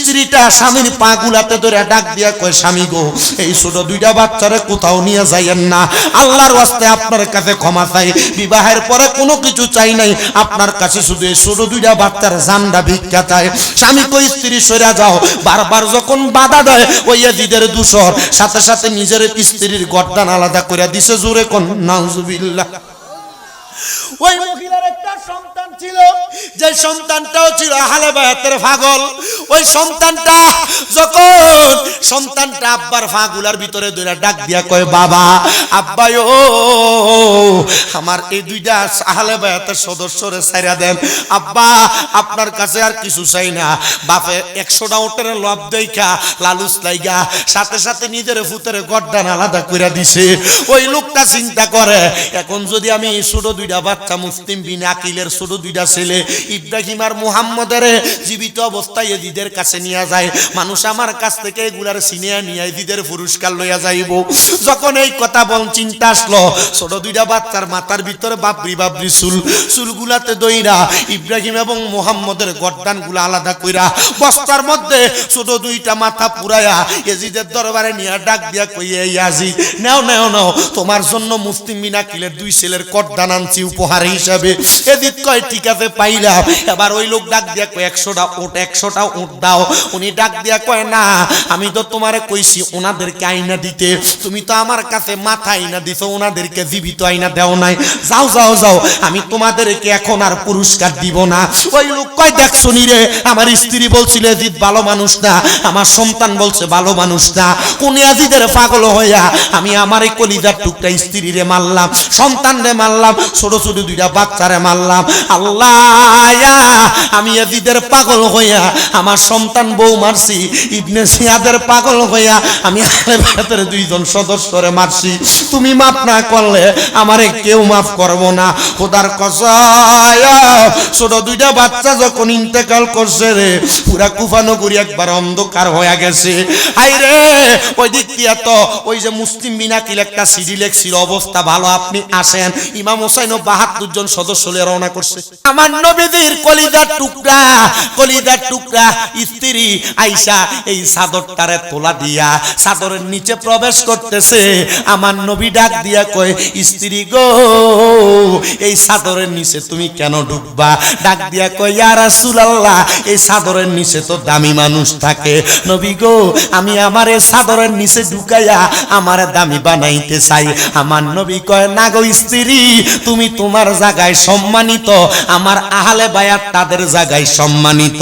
স্ত্রীটা স্বামীর পা গুলাতে ধরে ডাক দিয়া কয়, স্বামী গো, এই ছোট দুইটা বাচ্চারে কোথাও নিয়ে যাইয়েন না, আল্লাহর ওয়াস্তে আপনার কাছে ক্ষমা চাই, বিবাহের পরে কোনো কিছু চাই নাই, আপনার কাছে শুধু এই ছোট দুইটা বাচ্চার জানডা ভিক্ষা চাই। স্বামী কই, স্ত্রী সরে যাও। বারবার যখন বাধা দেয়, ওই ইয়াজিদের দূষর সাথে সাথে নিজের স্ত্রীর গর্দান আলাদা করে দিছে। জোরে কোন নাউজুবিল্লাহ। ওই মহিলার একটা সন্তান ছিল, যে সন্তানটাও ছিল আহলে বায়াতের পাগল। ওই সন্তানটা যখন আব্বার ফাগুলার ভিতরে ধরে ডাক দিয়া কয়, বাবা, আব্বা ও, আমার এই দুইটা আহলে বায়াতের সদস্যরে ছাইরা দেন, আব্বা আপনার কাছে আর কিছু চাই না। বাপে 100টা উটের লব দেইখা লালুস লাইগা সাথে সাথে নিজের ফুতের গর্দান আলাদা করে দিছে। ওই লোকটা চিন্তা করে, এখন যদি আমি ছোট দুইটা বাচ্চা মুসলিম বিন আকিলের ছোট দুইটা ছেলে ইব্রাহিম আর মুহাম্মদের জীবিত অবস্থায় এজিদের কাছে নিয়ে যায়, মানুষ আমার কাছ থেকে এগুলার সিনিয়া নিয়ে এজিদের পুরস্কার লইয়া যাইব। যখন এই কথা বল চিন্তা আসলো, ছোট দুইটা বাচ্চার মাথার ভিতরে বাবরি বাবরি চুলগুলাতে দইরা ইব্রাহিম এবং মুহাম্মদের গর্দান গুলা আলাদা কইরা বস্তার মধ্যে ছোট দুইটা মাথা পুরাইয়া এজিদের দরবারে নিয়ে ডাক দিয়া কইয়া, ইয়াজিদ নাও নাও নাও, তোমার জন্য মুসলিম বিন আকিলের দুই ছেলের গর্দান আনছি উপহার হিসাবে। এজিদ কয়, ঠিক আছে পাইলাম। এবার ওই লোক ডাক দিয়া কয়, 100টা উট দাও। উনি ডাক দিয়া কয়, না, আমি তো তোমারে কইছি ওনাদেরকে আইনা দিতে, তুমি তো আমার কাছে মাথা আইনা দিছো, ওনাদেরকে জীবিত আইনা দেও নাই। যাও যাও যাও, আমি তোমাদেরকে এখন আর পুরস্কার দিব না। ওই লোক কয়, দেখ শুনি রে, আমার স্ত্রী বলছিল এজিদ ভালো মানুষ না, আমার সন্তান বলছে ভালো মানুষ না, কোন এজিদের পাগল হইয়া আমি আমার এই কলিজার টুকরা স্ত্রীরে মারলাম, সন্তানরে মারলাম, ছোট ছোট দুইটা বাচ্চারে মারলাম। আল্লাহ, আমি এজিদের পাগল হইয়া আমার সন্তান বউ মারছি, ইবনে সিয়াদের পাগল হইয়া আমি আহলে বায়াতের দুইজন সদস্যরে মারছি, তুমি মাফ না করলে আমারে কেউ মাফ করবো না। খোদার কসম, ছোট দুইটা বাচ্চা যখন ইন্তেকাল করছে রে, পুরা কুফা নগরী একবার অন্ধকার হয়ে গেছে। আই রে, ওই দিক দিয়া তো ওই যে মুসলিম বিন আকিল একটা সিডি লেখছিল, অবস্থা ভালো, আপনি আসেন। ইমাম হোসাইন ও 72 জন সদস্য নিয়ে রওনা করছে। আমার নবীদের কলিজার টুকরা স্ত্রী আয়েশা এই চাদরটারে তোলা দিয়া চাদরের নিচে প্রবেশ করতেছে। আমার নবী ডাক দিয়া কয়, স্ত্রী গো, এই চাদরের নিচে তুমি কেন ঢুকবা? ডাক দিয়া কয়, ইয়া রাসূলুল্লাহ, এই চাদরের নিচে তো দামি মানুষ থাকে, নবী গো, আমি আমার এই চাদরের নিচে ঢুকাইয়া আমার দামি বানাইতে চাই। আমার নবী কয়, না গো স্ত্রী, তুমি তোমার জায়গায় সম্মানিত, আমার আহলে বায়াত তাদের জায়গায় সম্মানিত।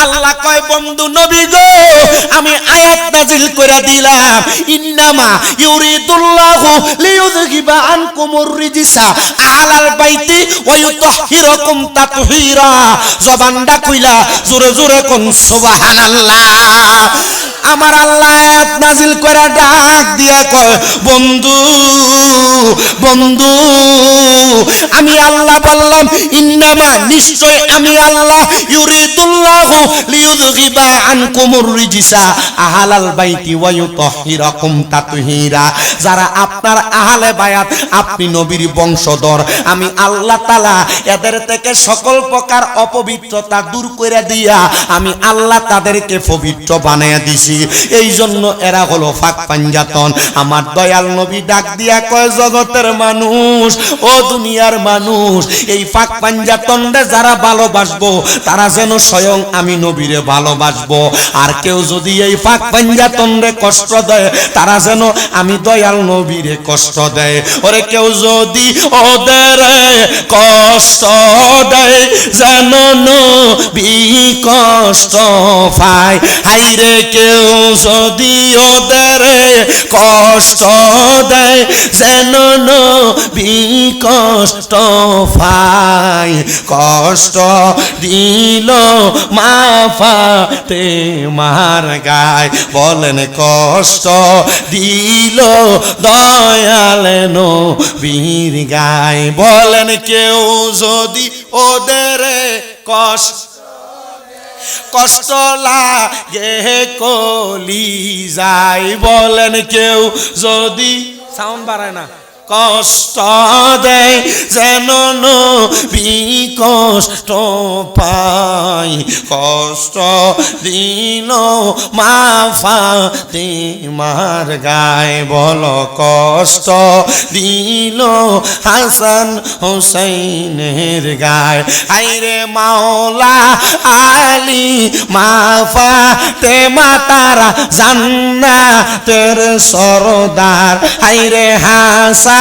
আল্লাহ কয়, বন্ধু নবী গো, আমি আয়াত নাজিল করে দিলাম, ইন্নামা ইউরিদুল্লাহু লিইউযহিবা আনকুমুর রিজসা আহলাল বাইতি ওয়া ইউতাহহিরাকুম তাতহীরা। জবানটা কইলা জোরে জোরে কোন সুবহানাল্লাহ। আমার আল্লাহ আয়াত নাজিল করে ডাক দিয়া কয়, বন্ধু বন্ধু, আমি আল্লাহ বললাম, ইন্নামা নিশ্চয় আমি আল্লাহ, ইউরিদুল্লাহু লিইউযহিবা আনকুমুর রিজসা আহলাল বাইতি ওয়া ইউতাহহিরাকুম তাতহীরা। যারা আপনার আহলে বায়াত, আপনি নবীর বংশধর, আমি আল্লাহ তাআলা এদের থেকে সকল প্রকার অপবিত্রতা দূর করে দিয়া আমি আল্লাহ তাদেরকে পবিত্র বানায়া দিছি। এই জন্য এরা হলো ফাঁক পাঞ্জাতন। আমার দয়াল নবী ডাক দিয়া কয়, জগতের মানুষ, ও দুনিয়ার মানুষ, এই ফাঁক পাঞ্জাতনরে যারা ভালোবাসবো তারা যেন স্বয়ং আমি নবীরে ভালোবাসবো, আর কেউ যদি এই ফাঁক পাঞ্জাতনরে কষ্ট দেয় তারা যেন আমি দয়াল নবীরে কষ্ট দেয়। ওরে কেউ যদি ওদের কষ্ট দেয় যেন নবী কষ্ট পায়। হাইরে কেউ যদি ওদের কষ্ট দেয় যেন নবী কষ্ট পায়। কষ্ট দিল মা ফাতেমার গায়, বলেন কষ্ট দিল দয়াল নবীর গায়। বলেন কেউ যদি ওদের কষ্ট লাগে কলি যায়, বলেন কেউ যদি, সাউন্ড বাড়ায় না, কষ্ট দেয় যেন নবী কষ্ট পায় কষ্ট দিল মা ফাতেমার গায়ে বলো কষ্ট দিল হাসান হুসাইনের গায়ে আইরে মাওলা আলী মা ফাতেমা তারা জান্নাতের সরদার আইরে হাসান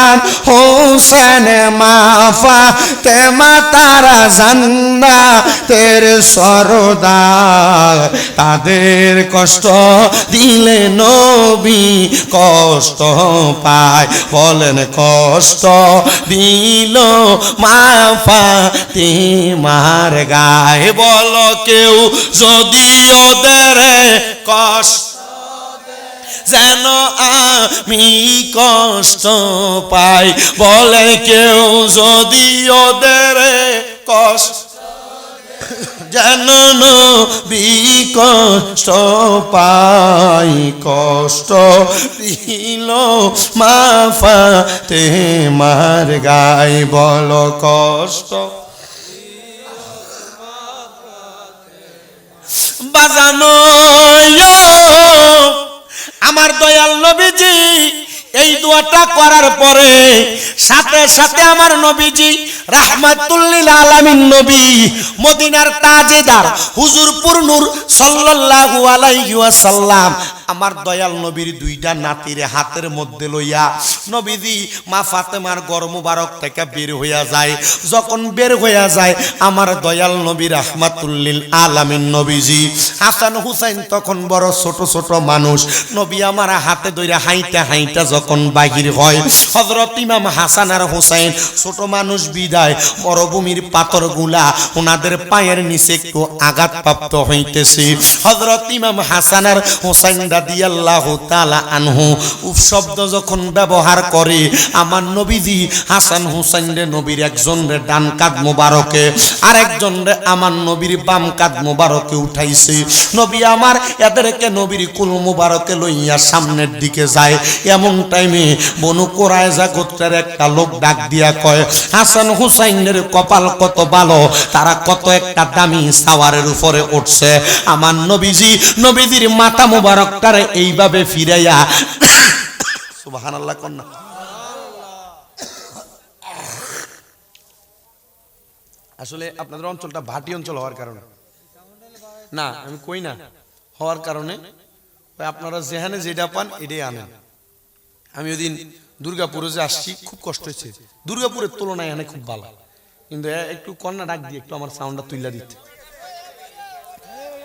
হুসেন মা ফাতেমা তারা জান্নাতের সরদার তাদের কষ্ট দিলে নবী কষ্ট পায় বলেন কষ্ট দিল মা ফাতেমার গায়ে বলো কেউ যদি ওদের কষ্ট যেন আমি কষ্ট পাই বলে কেউ যদি ওদের কষ্ট যেন নবী কষ্ট পাই কষ্ট দিল মা ফাতেমার গায়ে বলো কষ্ট বাজানো আমার দয়াল নবীজি এই দোয়াটা করার পরে সাথে সাথে আমার নবীজি রাহমাতুল লিল আলামিন নবী মদিনার তাজেদার হুজুরপুর নূর সাল্লাল্লাহু আলাইহি ওয়াসাল্লাম আমার দয়াল নবীর দুইটা নাতির হাতের মধ্যে লইয়া নবীজি মা ফাতেমার ঘর মুবারক থেকে বের হইয়া যায় যখন বের হইয়া যায় আমার দয়াল নবী রাহমাতুল লিল আলামিন নবীজি হাসান হুসাইন তখন বড় ছোট ছোট মানুষ নবী আমার হাতে ধরে হাইটা হাইটা যখন বাহির হয় হযরত ইমাম হাসান আর হুসাইন ছোট মানুষ বিদায় মরুভূমির পাথরগুলা ওনাদের পায়ের নিচে একটু আঘাতপ্রাপ্ত হইতেছে হযরত ইমাম হাসান আর হুসাইন রাদিয়াল্লাহু তাআলা আনহু উফ শব্দ যখন ব্যবহার করে আমার নবীজি হাসান হুসাইনরে নবীর একজনের ডান কাঁধ মোবারকে আরেকজনরে আমার নবীর বাম কাঁধ মোবারকে উঠাইছে নবী আমার এদেরকে নবীর কুল মোবারকে লইয়া সামনের দিকে যায় এমন টাইমে বনু কুরাইজা গোত্রের একটা লোক ডাক দিয়া কয় হাসান হুসাইনের কপাল কত ভালো তারা কত একটা দামি সাওয়ারের উপরে উঠছে আমার নবীজির মাথা মোবারকটারে এইভাবে ফিরাইয়া সুবহানাল্লাহ কন্যা আসলে আপনাদের অঞ্চলটা ভাটি অঞ্চল হওয়ার কারণে না আমি কই না হওয়ার কারণে আপনারা যেখানে যেটা পান এটাই আনেন আমি ওদিন দুর্গাপুরে যে আসছি খুব কষ্ট হয়েছে দুর্গাপুরের তুলনায় এখানে খুব ভালো কিন্তু একটু কন্যা ডাক দিয়ে একটু আমার সাউন্ডটা তুইলা দিতে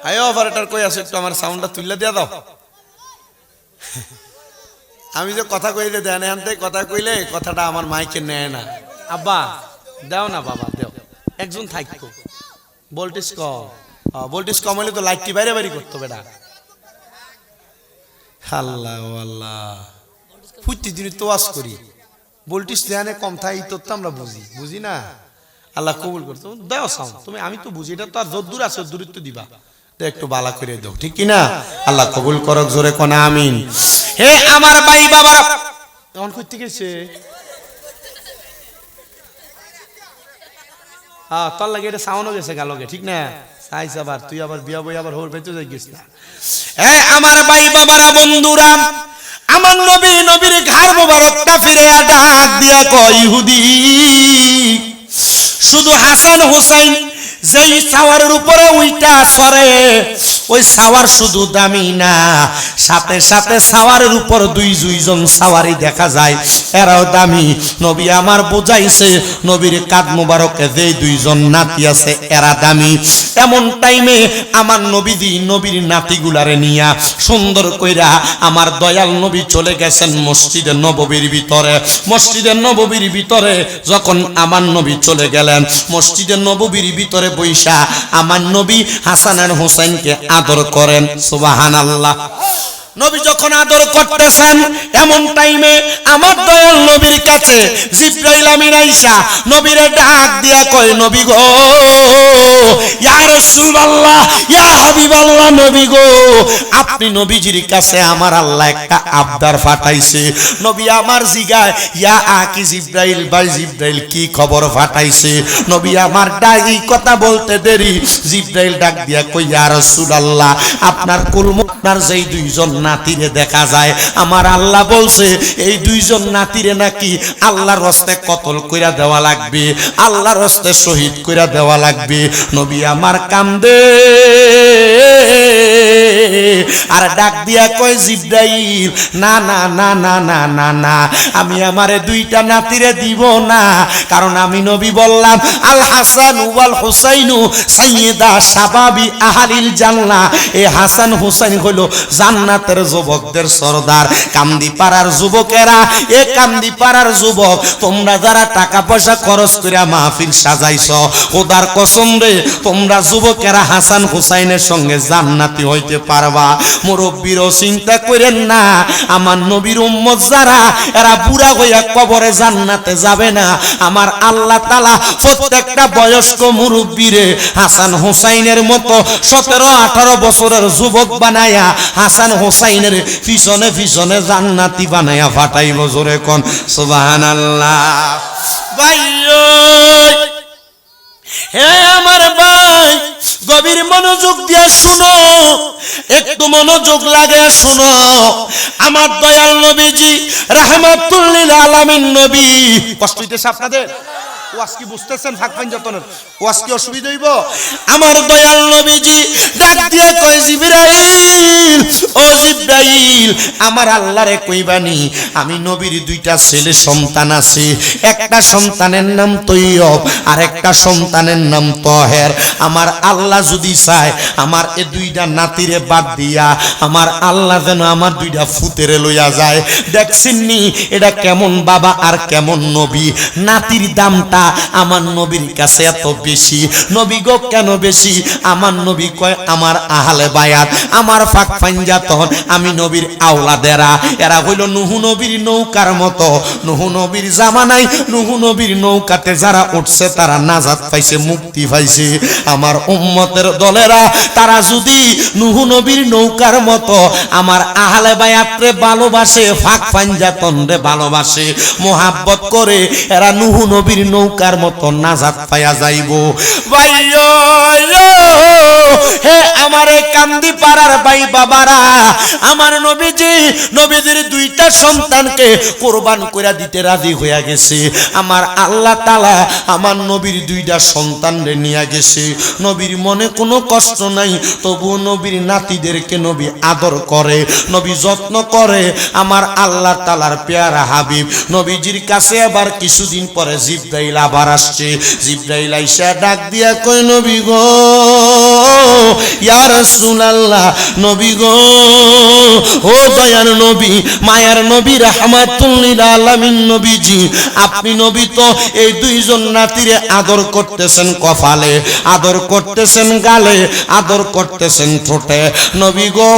আয়ো অপারেটর কই আছে একটু আমার সাউন্ডটা তুইলা দিয়া দাও আমি যে কথা কইলে দেন এখান কথা কইলে কথাটা আমার মাইকে নেয় না আব্বা দাও না বাবা দাও একজন থাকতো ভোল্টেজ কম হলে তো লাইটটি বাইরে বাইরে করতো বেটা আল্লাহ আল্লাহ প্রতিদিন তো ওয়াজ করি ভোল্টেজ দেয়ানে কম থাকে তো আমরা বুঝি না আল্লাহ কবুল করতো দাও সাউন্ড তুমি আমি তো বুঝি এটা তো আর যদ্দূর আছে দূরত্ব দিবা তো একটু বালা করে দাও ঠিক কি না আল্লাহ কবুল করক জোরে কোন আমিন হে আমার ভাই বাবা এখন কইতে গেছে হ্যাঁ তোর লাগে এটা সাউন্ডও গেছে গালগে ঠিক না চাইছ আবার তুই আবার বিয়া বই আবার হোর বেঁচে যাই গেছ না হে আমার ভাই বাবারা বন্ধুরা আমার নবীর ঘাড় মোবারকটা ফিরে ডাক দিয়া কয় ইহুদি শুধু হাসান হুসাইন যেই সাওয়ারের উপরে উইটা সরে ওই সাওয়ার শুধু দামি না সাথে সাথে সাওয়ারের উপর দুইজন সাওয়ারি দেখা যায় এরাও দামি নবী আমার বুঝাইছে নবীর কাঁধ মোবারকে যেই দুইজন নাতি আছে এরা দামি এমন টাইমে আমার নবীর নাতিগুলারে নিয়া সুন্দর কইরা আমার দয়াল নবী চলে গেছেন মসজিদে নববীর ভিতরে যখন আমার নবী চলে গেলেন মসজিদে নববীর ভিতরে বৈশা আমার নবী হাসান আর হুসাইনকে আদর করেন সুবহানাল্লাহ নবী যখন আদর করতেছেন এমন টাইমে আমার দয়াল নবীর কাছে জিবরাইল আমিন আইসা নবীরে ডাক দিয়া কয়, নবী গো, ইয়া রাসূলুল্লাহ, ইয়া হাবিবাল্লাহ, নবী গো, আপনি নবীজির কাছে আমার আল্লাহ একটা আবদার ফাটাইছে। নবী আমার জিগায়, ইয়া আকি জিবরাইল, ভাই জিবরাইল কি খবর ফাটাইছে? নবী আমার ডাকি কথা বলতে দেরি জিবরাইল ডাক দিয়া কই, ইয়া রাসূলুল্লাহ, আপনার আপনার যেই দুইজন নাতিরে দেখা যায়, আমার আল্লাহ বলছে এই দুইজন নাতিরে নাকি আল্লাহর রাস্তায় কতল কইরা দেওয়া লাগবে, আল্লাহর রাস্তায় শহীদ কইরা দেওয়া লাগবে। নবী আমার কান্দে আর ডাক দিয়া কয়, জিবরাইল, না না না না না না না, আমি আমারে দুইটা নাতিরে দিব না, কারণ আমি নবী বললাম আল হাসান ওয়াল হুসাইনু সাইয়্যিদা শাবাবি আহলিল জান্নাহ। এই হাসান হুসাইন হলো জান্নাতের যুবকদের সরদার। কান্দিপাড়ার যুবকেরা, এ কান্দিপাড়ার যুবক, তোমরা যারা টাকা পয়সা খরচ করে মাহফিল সাজাইছো, খোদার কসম রে, তোমরা যুবকেরা হাসান হুসাইনের সঙ্গে জান্নাতি হইতে পারবা। মুরব্বীরও চিন্তা করেন না, আমার নবীর উম্মত যারা, এরা বুড়া হইয়া কবরে জান্নাতে যাবে না। আমার আল্লাহ তাআলা প্রত্যেকটা বয়স্ক মুরব্বীরে হাসান হুসাইনের মতো 17-18 বছরের যুবক বানায়া হাসান হুসাইনের পিছনে পিছনে জান্নাতি বানায়া ফাটাইব। জোরে কোন সুবহানাল্লাহ। ভাইও, হে আমার ভাই, গভীর মনোযোগ দিয়ে শুনো, একটু মনোযোগ লাগে শুনো। আমার দয়াল নবীজি রাহমাতুল লিল আলামিন নবী, কষ্ট হইতেছে আপনাদের? ওয়াজ কি বুঝতেছেন? ফাঁক পাঞ্জাতনের ওয়াজ কি অসুবিধা হইব? আমার দয়াল নবীজি ডাক দিয়ে কয়, জিবরাইল, ও জিবরাইল, আমার আল্লাহরে কইবানি আমি নবীর দুইটা ছেলে সন্তান আছে, একটা সন্তানের নাম তৈয়ব আর একটা সন্তানের নাম তহের। আমার আল্লাহ যদি চায় আমার এই দুইটা নাতিরে বাদ দিয়া আমার আল্লাহ যেন আমার দুইটা ফুতেরে লইয়া যায়। দেখছেননি এটা কেমন বাবা আর কেমন নবী? নাতির দামটা আমার নবীর কাছে এত বেশি। নবী গো কেন বেশি? আমার নবী কয়, আমার আহলে বায়াত, আমার ফাক পাঞ্জাতন, আমি নবীর আওলাদেরা, এরা হইল নুহু নবীর নৌকার মতো। নুহু নবীর জামানায় নুহু নবীর নৌকাতে যারা উঠছে তারা নাজাত পাইছে, মুক্তি পাইছে। আমার উম্মতের দলেরা, তারা যদি নুহু নবীর নৌকার মতো আমার আহলে বায়াতরে ভালোবাসে, ফাক পাঞ্জাতন রে ভালোবাসে, মোহাব্বত করে, এরা নুহু নবীর নৌকার মতো নাজাত পায়া যাইব। ভাইও, হে আমার কান্দি পাড়ার ভাই বাবারা, আমার নবীজি নবীজির দুইটা সন্তানকে কুরবান কইরা দিতে রাজি হইয়া গেছে। আমার আল্লাহ তাআলা আমার নবীর দুইটা সন্তানরে নিয়ে গেছে। নবীর মনে কোনো কষ্ট নাই, তবু নবীর নাতিদেরকে নবী আদর করে, নবী যত্ন করে। আমার আল্লাহ তাআলার পেয়ারা হাবিব নবীজির কাছে আবার কিছুদিন পরে জিবরাইল আবার আসছে। জিবরাইল আইসা ডাক দিয়া কয়, নবী গো, ইয়া রাসূলুল্লাহ, নবী গো, ও দয়ার নবী, মায়ার নবী, রাহমাতুল লিল আলামিন নবীজি, আপনি নবী তো এই দুইজন নাতিরে আদর করতেছেন কপালে, আদর করতেছেন গালে, আদর করতেছেন ঠোঁটে। নবী গো,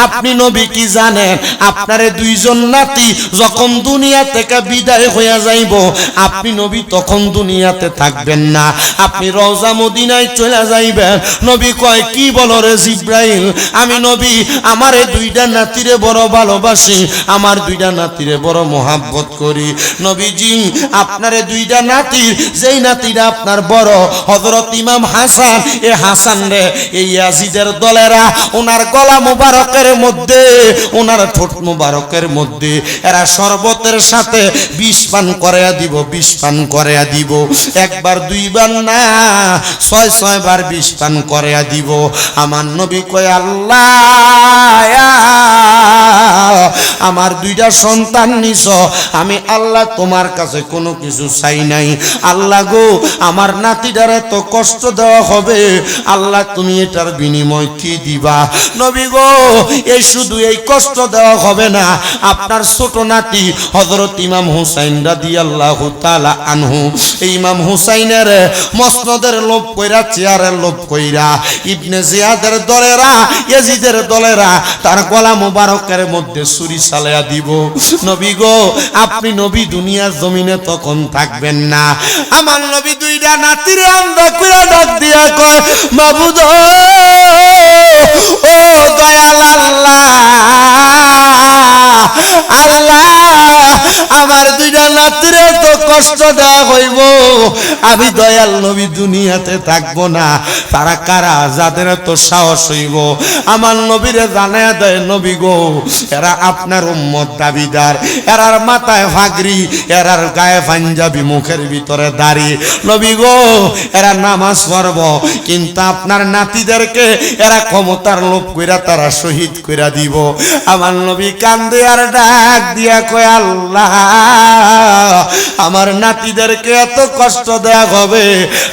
আপনি নবী কি জানেন, আপনারে দুইজন নাতি যখন দুনিয়া থেকে বিদায় হইয়া যাইব, আপনি নবী তখন দুনিয়াতে থাকবেন না, আপনি রওজা মদিনায় চলে যাইবেন। নবী কয়, কি বলো রে জিবরাইল, আমি নবী আমার এই দুইটা নাতিরে বড় ভালোবাসি, আমার দুইটা নাতিরে বড় মোহাব্বত করি। নবীজি, আপনার এই দুইটা নাতির যেই নাতিরা আপনার বড়, হযরত ইমাম হাসান, এই হাসান রে এই ইয়াজিদের দলেরা ওনার গলা মুবারকের মধ্যে, ওনার ঠোঁট মুবারকের মধ্যে এরা শরবতের সাথে বিষ পান করাইয়া দিব, বিষ পান করাইয়া দিব। একবার দুইবার না, 6 বার বিষ পান করাইয়া দিব। আমার নবী কয়, আল্লাহ আমার দুইটা সন্তান নিছ, আমি আল্লাহ তোমার কাছে কোনো কিছু চাই নাই। আল্লাহ গো, আমার নাতিটারে তো কষ্ট দেওয়া হবে, আল্লাহ তুমি এটার বিনিময় কি দিবা? নবী গো, এই শুধু এই কষ্ট দেওয়া হবে না, আপনার ছোট নাতি হযরত ইমাম হুসাইন রাদিয়াল্লাহু তাআলা আনহু, এই ইমাম হুসাইনের মসনদের লোভ কইরা, চেয়ারের লোভ কইরা ইবনে জিয়াদের দলেরা, ইয়াজিদের দলেরা তার গলা মোবারকের মধ্যে ছুরি চালায়া দিব। নবী গো, আপনি নবী দুনিয়ার জমিনে তখন থাকবেন না। আমার নবী দুইটা নাতিরে আমরা কইরা ডাক দিয়া কয়, মাবুদ ও দয়াল আল্লাহ, আল্লাহ আমার দুইটা নাতিরে তো কষ্ট দেওয়া হইব, আমি দয়াল নবী দুনিয়াতে থাকবো না। তারা কারা? যাদের তো সাহস হইব আমার নবীরে জানায়া দেয়, নবী গো, এরা আপনার উম্মত দাবিদার, এরার মাথায় ভাগরি, এরার গায়ে পাঞ্জাবি, মুখের ভিতরে দাড়ি। নবী গো, এরা নামাজ পড়ব, কিন্তু আপনার নাতিদেরকে এরা ক্ষমতার লোভ কইরা তারা শহীদ কইরা দিব। আমার নবী কান্দে আর ডাক দিয়া কয়, আল্লাহ আমার নাতিদেরকে এত কষ্ট দেয়া হবে,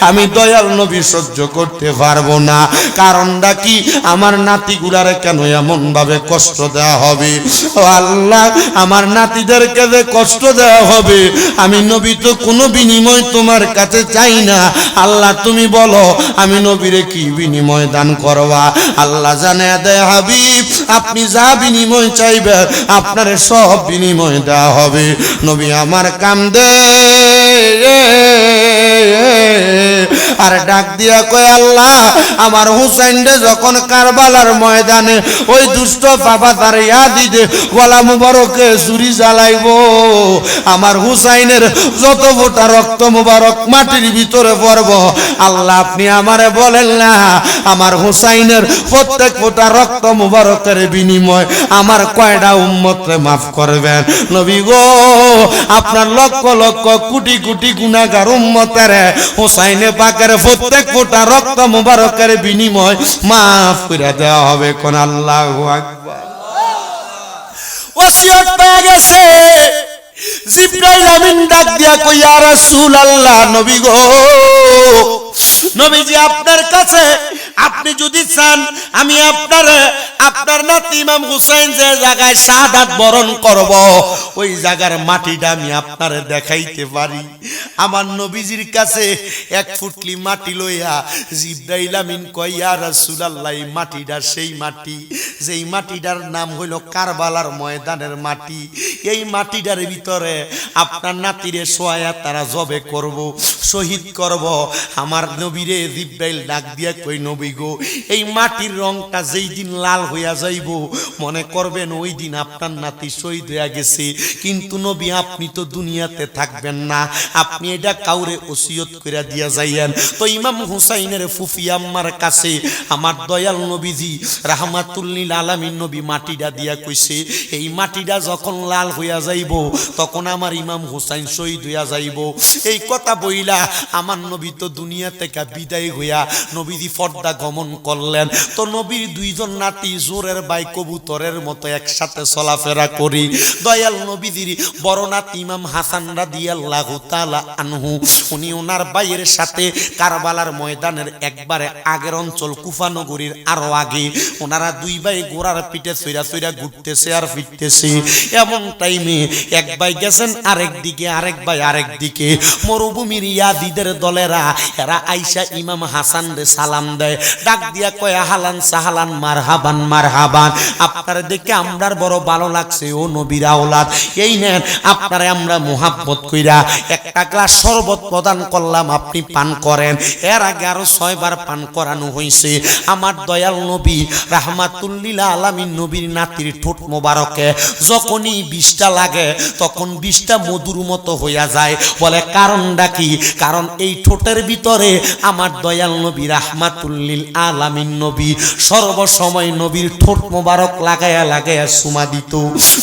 আমি দয়াল নবী সহ্য করতে পারবো না। কারণটা কি? আমার নাতিগুলারে কেন এমন ভাবে কষ্ট দেওয়া হবে? ও আল্লাহ, আমার নাতিদেরকে যে কষ্ট দেওয়া হবে, আমি নবী তো কোনো বিনিময় তোমার কাছে চাই না। আল্লাহ তুমি বলো, আমি নবীরে কি বিনিময় দান করবা? আল্লাহ জানায়া দেয়, হাবিব আপনি যা বিনিময় চাইবেন আপনার সব বিনিময় দেওয়া হবে। নবী আমার কান্দে আর ডাক দিয়া কয়, আল্লাহ আমার হুসাইনরে যখন কারবালার ময়দানে ওই দুষ্ট বাবা তার ইয়াদিদে গলা মুবারকে ছুরি জ্বালাইব, আমার হুসাইনের যত ফোঁটা রক্ত মুবারক মাটির ভিতরে পড়ব, আল্লাহ আপনি আমারে বলেন না আমার হুসাইনের প্রত্যেক ফোঁটা রক্ত মুবারকের বিনিময় আমার কয়টা উম্মতরে মাফ করবেন? নবী গো, আপনার লক্ষ লক্ষ কোটি কোটি গুনাহগার উম্মতের হুসাইনে পাকের প্রত্যেক ফোঁটা রক্ত মুবারকের বিনিময় মাফ করে দেওয়া হবে। কোন আল্লাহু আকবার। ওসিয়ত পেয়ে গেছে, জিবরাইল আমিন ডাক দিয়া কই, ইয়া রাসূলুল্লাহ, নবী গো, নবীজি আপনার কাছে, আপনি যদি চান আমি আপনার নাতি ইমাম হুসাইন যে জায়গায় শাহাদাত বরণ করব, ওই জায়গার মাটিটা আমি আপনারে দেখাইতে পারি। আমার নবীজির কাছে এক ফুটলি মাটি লইয়া জিবরাইল আমিন কয়, ইয়া রাসূলুল্লাহ, এই মাটিটা সেই মাটি যেই মাটিটার নাম হইল কারবালার ময়দানের মাটি। এই মাটিটার ভিতরে আপনার নাতিরে শোয়া তারা জবে করব, শহীদ করব। আমার নবীরে জিবরাইল ডাক দিয়া কই, নবী গো, এই মাটির রংটা যেই দিন লাল হইয়া যাইব, মনে করবেন ওই দিন আপনার নাতি শহীদ হইয়া গেছে। কিন্তু নবী আপনি তো দুনিয়াতে থাকবেন না, আপনি এটা কাউরে ওসিয়ত কইরা দিয়া যাইয়েন। তো ইমাম হুসাইনের ফুফি আম্মার কাছে আমার দয়াল নবীজি রাহমাতুল লিল আলামিন নবী মাটিটা দিয়া কইছে, এই মাটিটা যখন লাল হইয়া যাইব তখন আমার ইমাম হুসাইন শহীদ হইয়া যাইব। এই কথা বইলা আমার নবী তো দুনিয়া থেকে বিদায় হইয়া নবীজি পর্দা গমন করলেন। তো নবীর দুইজন নাতি জোরের বাই কবুতরের মতো একসাথে চলাফেরা করি। দয়াল নবীজির বড় নাতি ইমাম হাসান রাদিয়াল্লাহু তাআলা আনহু, উনি ওনার ভাইয়ের সাথে কারবালার ময়দানের একবারে আগের অঞ্চল কুফা নগরীর আরো আগে, ওনারা দুই ভাই গোড়ার পিঠে সইরা সইরা ঘুরতেছে আর ফিরতেছে। এমন টাইমে এক ভাই গেছেন আরেক দিকে, আরেক ভাই আরেক দিকে। মরুভূমির ইয়াদিদের দলেরা এরা আইসা ইমাম হাসান রে সালাম দেয়, ডাক দিয়া কয়, আহলান সাহলান মারহাবান মারহাবান, আপনারা দেখে আমরার বড় ভালো লাগছে ও নবীর আওলাদ। এই নেন আপনারে আমরা মোহাব্বত কইরা একটা গ্লাস শরবত প্রদান করলাম, আপনি পান করেন। এর আগে আরো 6 বার পান করানো হয়েছে। আমার দয়াল নবী রাহমাতুল লিল আলামিন নবীর নাতির ঠোঁট মোবারকে যখনই বিষ বিষটা লাগে তখন বিষটা মধুর মতো হইয়া যায়। বলে কারণটা কি? কারণ এই ঠোঁটের ভিতরে আমার দয়াল নবী রাহমাতুল লিল আলামিন নবী সর্বসময় নবীর ঠোঁট মোবারক লাগায়া লাগায়া সুমা দিত।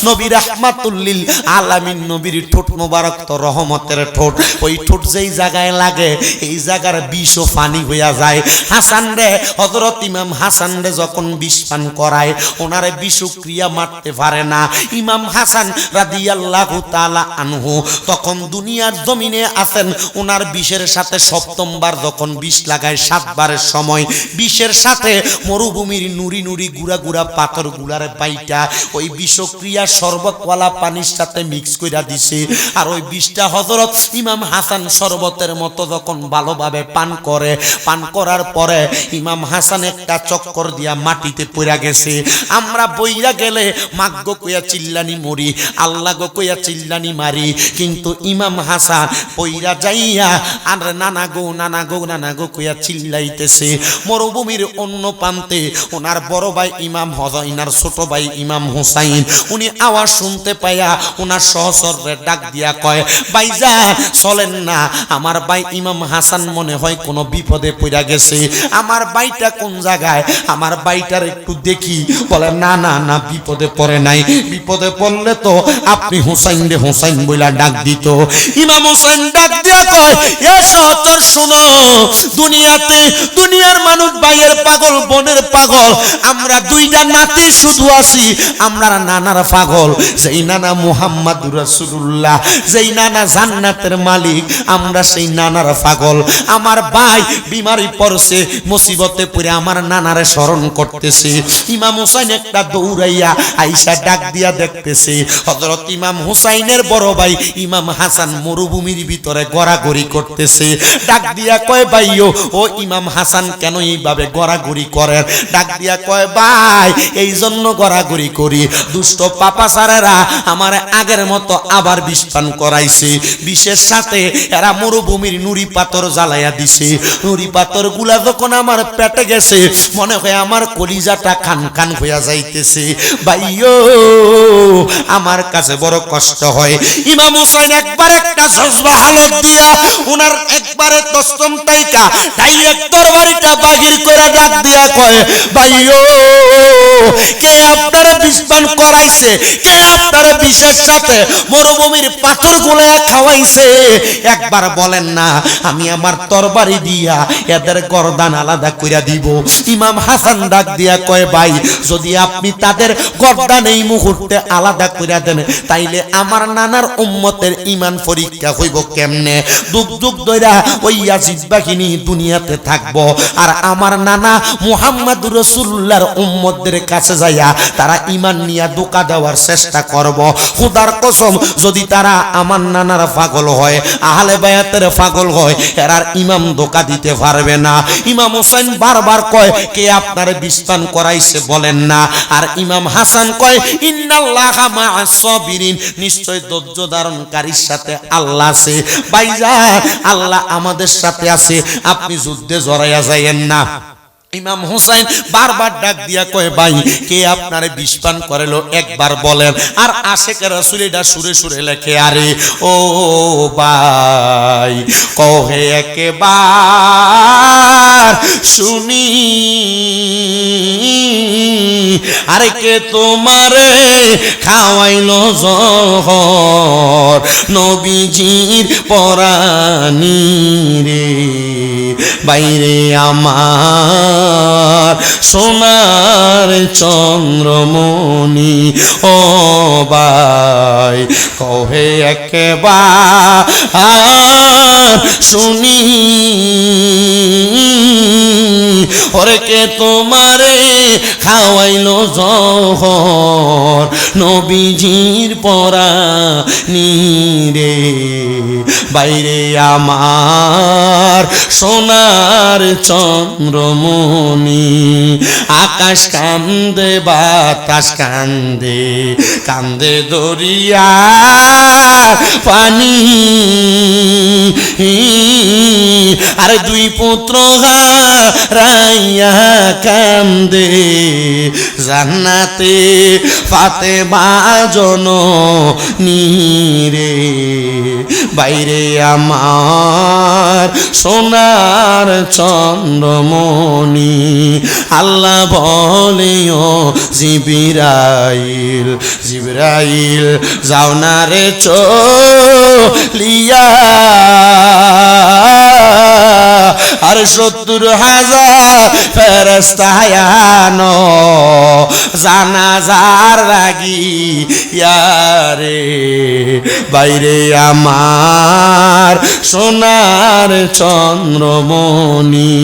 নবী রাহমাতুল লিল আলামিন নবীর ঠোঁট মোবারক তো রহমতের ঠোঁট, ওই ঠোঁট যেই জায়গায় লাগে এই জায়গার বিষ ও পানি হইয়া যায়। হাসান রে, হযরত ইমাম হাসান রে যখন বিষ পান করায় ওনারে বিষক্রিয়া মারতে পারে না। ইমাম হাসান রাদিয়াল্লাহু তাআলা আনহু তখন দুনিয়ার জমিনে আছেন, ওনার বিষের সাথে সপ্তমবার যখন বিষ লাগায় 7 বারের সময় বিষের সাথে মরুভূমির নুরি নুরি গুড়া গুড়া পাথর গুলারে পাইটা ওই বিষক্রিয়া শরবতওয়ালা পানির সাথে মিক্স কইরা দিছে। আর ওই বিষটা হযরত ইমাম হাসান শরবতের মতো যখন ভালোভাবে পান করে, পান করার পরে ইমাম হাসান একটা চক্কর দিয়া মাটিতে পড়া গেছে। আমরা বইরা গেলে মাগ্য কইয়া চিল্লানি মরি, আল্লাহ গো কইয়া চিল্লানি মারি, কিন্তু ইমাম হাসান পইরা যাইয়া আর নানা গো নানা গো নানা গো কইয়া চিল্লাইতেছে। মরুভূমির অন্য প্রান্তে ওনার বড় ভাই ইমাম হযরত ছোট ভাই ইমাম হুসাইন উনি আওয়াজ শুনতে পাইয়া ওনার সহচররে ডাক দিয়া কয়, ভাইজান চলেন না, আমার ভাই ইমাম হাসান মনে হয় কোনো বিপদে পড়া গেছে। আমার ভাইটা কোন জায়গায়, আমার ভাইটার একটু দেখি। বলে না না না, বিপদে পড়ে নাই, বিপদে পড়লে তো আপনি হুসাইন রে হুসাইন বইলা ডাক দিত। ইমাম হুসাইন ডাক দিয়া কয়, এ সহচর শুনো, দুনিয়াতে দুনিয়ার মানুষ ভাইয়ের পাগল বোনের পাগল, আমরা দুইটা নাতি শুধু আছি, আমরা নানার পাগল। যেই নানা মুহাম্মাদুর রাসূলুল্লাহ, যেই নানা জান্নাতের মালিক, আমরা সেই নানার পাগল। আমার ভাই বিমারি পড়ছে, মুসিবতে পড়ে আমার নানারে স্মরণ করতেছে। ইমাম হুসাইন একটা দৌড়াইয়া আইসা ডাক দিয়া দেখতেছে হযরত ইমাম হুসাইনের বড় ভাই ইমাম হাসান মরুভূমির ভিতরে গড়াগড়ি করতেছে। ডাক দিয়া কয়, ভাইও ও ইমাম হাসান কেন এইভাবে গড়াগড়ি করেন? ডাক দিয়া কয়, ভাই এই জন্য গড়াগড়ি করি, দুষ্ট পাপাচারেরা আমার আগের মতো আবার বিষ পান করাইছে। বিষের সাথে এরা মরুভূমির নুড়ি পাথর জ্বালাইয়া দিছে। নুড়ি পাথর গুলা যখন আমার পেটে গেছে মনে হয় আমার কলিজাটা খান খান হইয়া যাইতেছে। ভাইও আমার কাছে বড় কষ্ট হয়। ইমাম হুসাইন একবার একটা জজবা হালত দিয়া উনার একবারে তস্তম তাইকা ডাইরেক্ট তরবারিটা বাহির করে ডাক দিয়া কয়, ভাইও কে আপনারা বিষ পান করাইছে? কে আপনারা বিষের সাথে মরুভূমির পাথর গুলায়া খাওয়াইছে? একবার বলেন না, আমি আমার তরবারি দিয়া এদের গর্দান আলাদা কইরা দিব। ইমাম হাসান ডাক দিয়া কয়, ভাই যদি আপনি তাদের গর্দান এই মুহূর্তে আলাদা কইরা দেন তাইলে আমার নানার উম্মতের ঈমান পরীক্ষা হইব কেমনে? যুগ যুগ ধইরা ওই ইয়াজিদ বাহিনী দুনিয়াতে থাকবো, আর আমার নানা মুহাম্মদুর রাসূলুল্লাহর উম্মতদের কাছে যাইয়া তারা ঈমান নিয়া ধোঁকা দেওয়ার চেষ্টা করব। খোদার কসম, যদি তারা আমার নানার পাগল হয়, আহলে বায়াতের পাগল হয়, এরার ইমাম ধোঁকা দিতে পারবে না। ইমাম হুসাইন বারবার কয়, কে আপনারে বিষ পান করাইছে বলেন না। আর ইমাম হাসান কয়, ইন্নাল্লাহা মা'আস সাবিরিন, নিশ্চয় ধৈর্য ধারণকারীর সাথে আল্লাহ আছে। ভাইজান আল্লাহ আমাদের সাথে আছে, আপনি যুদ্ধে জড়াইয়া যাইয়েন না। ইমাম হুসাইন বারবার ডাক দিয়া কয়, ভাই কে আপনারে বিষ পান করালো একবার বলেন। আর আশেকের রাসূল এটা সুরে সুরে লেখে, আরে ও ভাই কহে একবার শুনি, আরে কে তোমারে খাওয়াইলো জহর নবীজির পরানি রে? বাইরে আমার সোনার চন্দ্রমণি, ও ভাই কহে একবার শুনি, ওরে কে তোমারে খাওয়াইলো জহর নবীজির পরানি রে? বাইরে আমার সোনার চন্দ্রমণি, আকাশ কান্দে বাতাস কান্দে, কান্দে দরিয়া পানি, আরে দুই পুত্র হারাইয়া কান্দে জান্নাতে ফাতেমা জননী রে বাইরে আমার সোনার চন্দ্রমণি আল্লাহ বলেও জিবরাইল জিবরাইল যাও না রে চলিয়া আর ৭০,০০০ ফেরেশতা আনো জানাজার লাগিয়া রে বাইরে আমার সোনার চন্দ্রমণি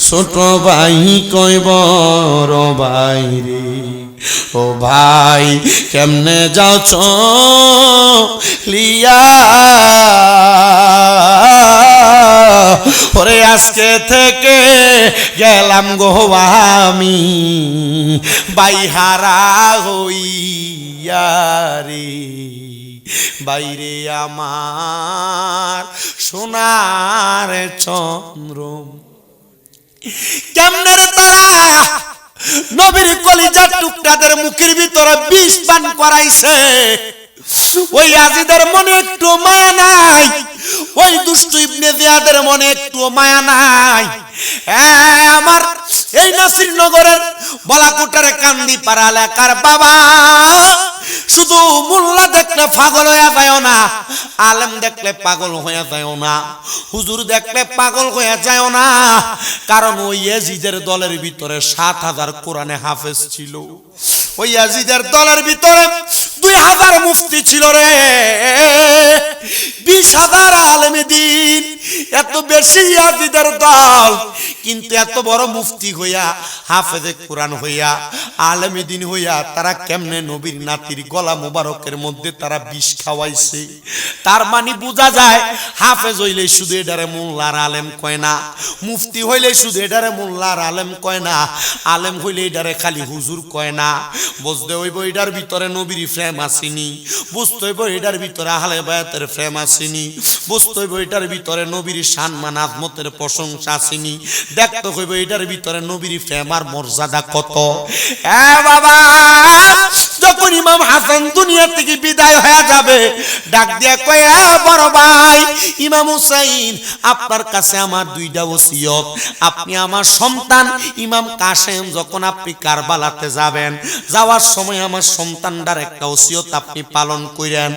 ছোট ভাই কই বড় ভাই রে ও ভাই কেমনে যাও চলিয়া ওরে আজকে থেকে গেলাম গো আমি বাইহারা হইয়া রে বাইরে আমার সোনার চন্দ্র কেমনে রে তারা নবীর কলিজার টুকরাদের মুখের ভিতরে বিষ পান করাইছে ওই আজিদের মনে একটু মায়া নাই ওই দুষ্ট ইবনে জিয়াদের মনে একটু মায়া নাই আমার এই নাসিরনগরের বলাকুটার কান্দিপাড়া এলাকার বাবা শুধু মোল্লা দেখলে পাগল হয়ে যায় না আলেম দেখলে পাগল হয়ে যায় না হুজুর দেখলে পাগল হয়ে যায় না কারণ ওই ইয়াজিদের দলের ভিতরে ৭,০০০ কোরআনে হাফেজ ছিল ওই ইয়াজিদের দলের ভিতরে ২,০০০ মুফতি ছিল রে ২০,০০০ আলেমে দ্বীন এত বেশি ইয়াজিদের দল কিন্তু এত বড় মুফতি হইয়া হাফেজে কোরআন হইয়া আলেমে দ্বীন হইয়া তারা কেমনে নবীর নাতির গলা মোবারকের মধ্যে তারা বিষ খাওয়াইছে তার মানে বোঝা যায় হাফেজ হইলে শুধু এটারে মোল্লার আলেম কয় না মুফতি হইলে শুধু এটারে মোল্লার আলেম কয় না আলেম হইলে এটারে খালি হুজুর কয় না বুঝতে হইব এটার ভিতরে নবীর প্রেম আসেনি বুঝতে হইব এটার ভিতরে আহলে বায়াতের প্রেম আসেনি বুঝতে হইব এটার ভিতরে নবীর সম্মান আজমতের প্রশংসা আসেনি দেখতে হইব এটার ভিতরে নবীর প্রেম আর মর্যাদা কত এ বাবা যখন ইমাম হাসান দুনিয়া থেকে বিদায় হয়ে যাবে ডাক দিয়া কয় বড় ভাই ইমাম হুসাইন আপনার কাছে আমার ২টা ওসিয়ত আপনি আমার সন্তান ইমাম কাসেম যখন আপনি কারবালাতে যাবেন যাওয়ার সময় আমার সন্তানটার একটা ওসিয়ত আপনি পালন করেন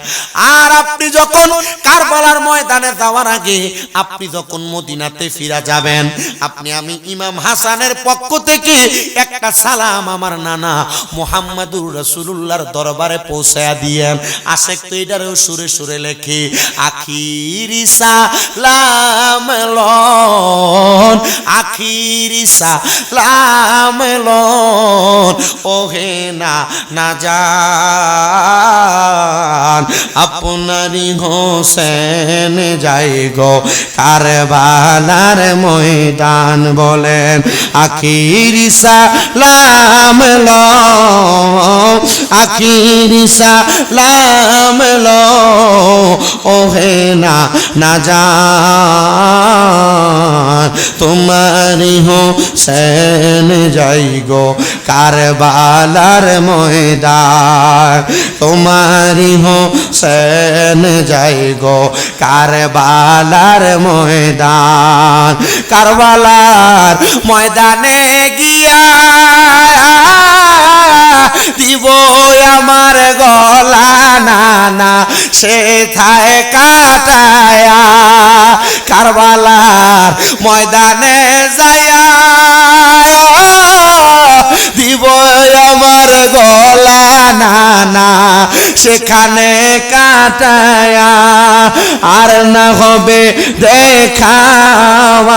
আর আপনি যখন কারবালার ময়দানে যাওয়ার আগে আপনি যখন মদিনাতে ফিরে যাবেন আপনি আমি ইমাম হাসানের পক্ষ থেকে একটা সালাম আমার নানা মুহাম্মাদুর রাসূলুল্লাহর দরবারে পৌঁছায়া দিয়েন আশেক তো এটারও সুরে সুরে লেখে আখিরি সালাম লন আখিরি সালাম লন ওহে না জান আপনারি হোসেন যাই গো কারবালার ময়দান বলেন আখিরি সালাম লন আখিরি সালাম লন ওহে না জান তোমারি হোসেন যাই গো কারবালার ময়দান তোমারি হোসেন যাই গো কারবালার ময়দান কারবালার ময়দানে গিয়া দিব আমার গলা নানা সে থায় কাটায়া কারবালার ময়দানে যাইয়া দিব আমার গলা নানা সেখানে কাটায়া আর না হবে দেখাওয়ার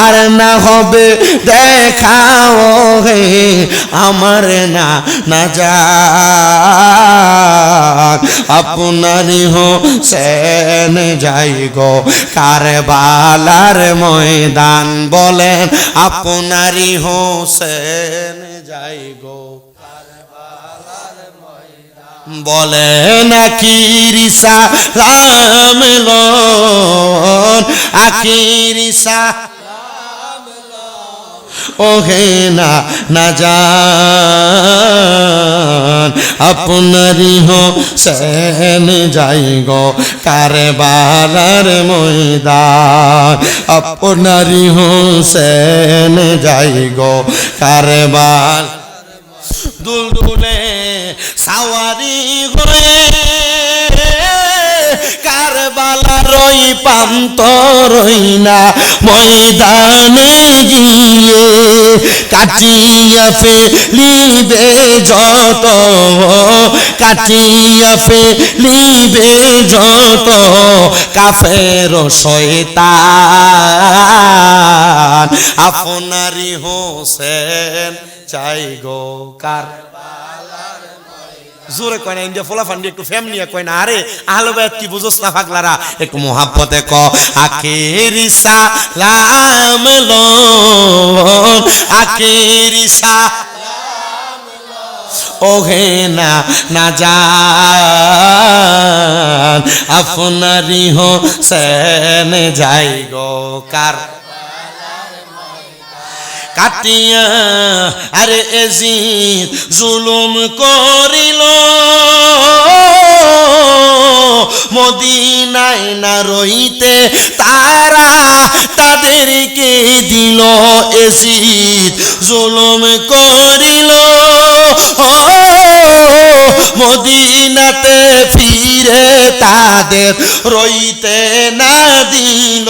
আর না হবে দেখাও হে আমার না যাক আপনারি হোসেন যাই গো কারবালার ময়দান বলেন আপনারি হোসেন যাই গো বলেন আখিরি সালাম লন আখিরি সালাম ওহে না না জান আপনারি হোসেন যাই গো কারবালার ময়দান আপনারি হোসেন যাই গো কারবাল দুলদুলে সাওয়ারি হয়ে কারবালার ওই প্রান্তরই না ময়দানে গিয়ে কাটিয়া ফেলিবে যত কাটিয়া ফেলিবে যত কাফের শয়তান আপনারি হোসেন চাই গো কারবালার জোরে কয় না ইন্ডিয়া ফোলা ফান্ডি একটু ফ্যাম নিয়ে কয় না আরে আহলে বাইত কি বুঝোস না পাগলারা একটু মোহাব্বতে ক আখেরি সালাম লো আখেরি সালাম লো ওহে না না জান আপনারি হোসেন যাই গো কার কাটিয়া আরে এজিদ জুলুম করিল মদিনায় না রইতে তারা তাদেরকে দিল এজিদ জুলুম করিল মদিনাতে ফিরে তাদের রইতে না দিল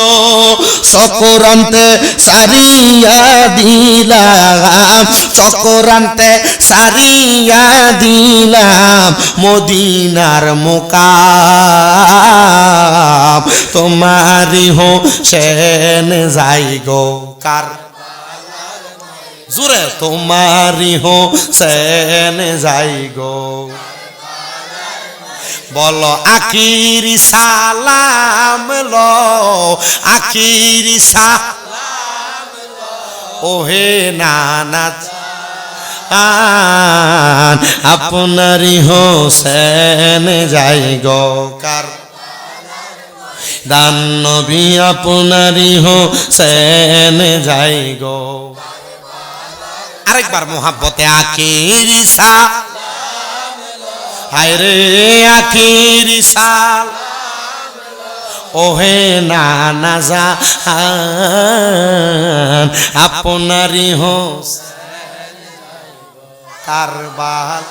চক্রান্তে সারিয়া দিলাম চক্রান্তে সারিয়া দিলাম মদিনার মুকাম তোমারি হোসেন যাই গো কার জোরে তোমারি হোসেন যাই গো বলো আখিরি সালাম লো আখিরি সালাম লো ওহে নানা আপনারি হোসেন যাই গো কার দান নবী আপনারি হোসেন যাই গো আরেকবার মোহাব্বতে আখিরি সালাম হায় রে আখিরি সালাম ওহে নানা জান আপনারি হোসেন কারবাল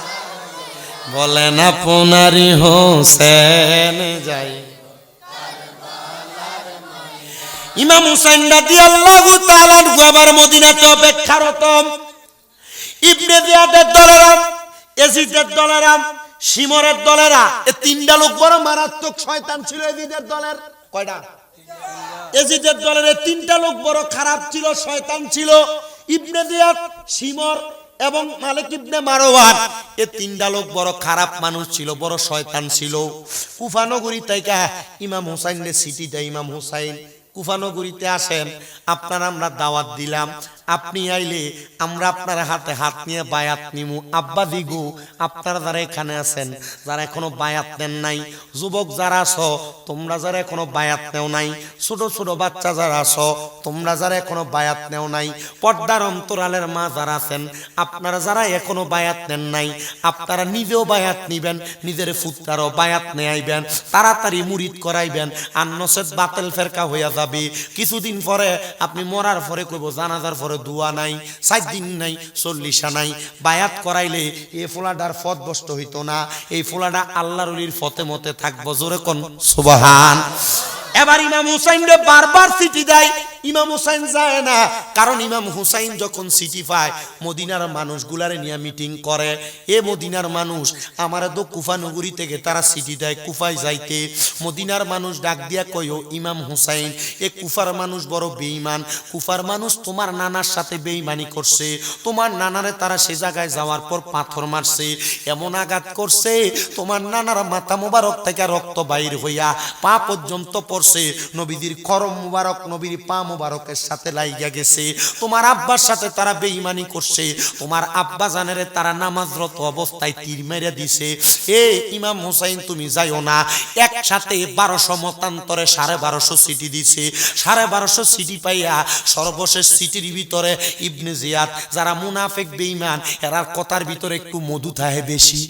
বলেন আপনারি হোসেন যাই ইমাম হুসাইন রাদিয়াল্লাহু তাআলা আবার মদিনাতে অপেক্ষারত ইবনে জিয়াদের দলেরা এজিদের দলেরা শিমরের দলেরা এই তিনটা লোক বড় মারাত্মক শয়তান ছিল এজিদের দলের কয়টা এজিদের দলের এই তিনটা লোক বড় খারাপ ছিল শয়তান ছিল ইবনে জিয়াদ শিমর এবং মালিক ইবনে মারওয়ান এই তিনটা লোক বড় খারাপ মানুষ ছিল বড় শয়তান ছিল কুফা নগরী থেকে ইমাম হুসাইনের সিটি দেয় ইমাম হুসাইন কুফা নগরীতে আসেন আপনারা আমরা দাওয়াত দিলাম আপনি আইলে আমরা আপনার হাতে হাত নিয়ে বায়াত নিমু আব্বা দিগু আপনারা যারা এখানে আছেন যারা এখনো বায়াত নেন নাই যুবক যারা আছো তোমরা যারা এখনো বায়াত নেও নাই ছোট ছোট বাচ্চা যারা আছো তোমরা যারা এখনো বায়াত নেও নাই পর্দার অন্তরালের মা যারা আছেন আপনারা যারা এখনো বায়াত নেন নাই আপনারা নিজেও বায়াত নিবেন নিজের ফুতরাও বায়াত নেয়াইবেন তাড়াতাড়ি মুরিদ করাইবেন আর নসেদ বাতিল ফেরকা হইয়া যাবে কিছুদিন পরে আপনি মরার পরে কইব জানাজার পরে দুয়া নাই 7 দিন নাই 40 নাই বায়াত করাইলে এই ফোলাডার ফত বস্ত হইতো না এই ফোলাডা আল্লাহর ওলির ফতে মতে থাকবো জোরে কোন সুবহান এবার ইমাম হুসাইনরে বারবার চিঠি দেয় ইমাম হুসাইন যায় না কারণ ইমাম হুসাইন যখন চিঠি পায় মদিনার মানুষগুলারে নিয়ে মিটিং করে এ মদিনার মানুষ আমার তো কুফা নগরী থেকে তারা চিঠি দেয় কুফায় যাইতে মদিনার মানুষ ডাক দিয়া কইও ইমাম হুসাইন এ কুফার মানুষ বড় বেঈমান কুফার মানুষ তোমার নানার সাথে বেঈমানি করছে তোমার নানারে তারা সে জায়গায় যাওয়ার পর পাথর মারছে এমন আঘাত করছে তোমার নানার মাথা মোবারক থেকে রক্ত বাইর হইয়া পা পর্যন্ত পড়ছে নবীজির করম মোবারক নবীর পা মুবারকের সাথে লাইগা গেছে, তোমার আব্বার সাথে তারা বেঈমানি করছে, তোমার আব্বা জানেরে তারা নামাজরত অবস্থায় তীর মেরে দিছে। এ ইমাম হুসাইন তুমি যাইও না। একসাথে 1200 মতান্তরে 1250 সিটি দিছে। 1250 সিটি পাইয়া সর্বশেষ সিটির ভিতরে ইবনে জিয়াদ যারা মুনাফিক বেঈমান এরার কথার ভিতরে একটু মধু থাকে বেশি।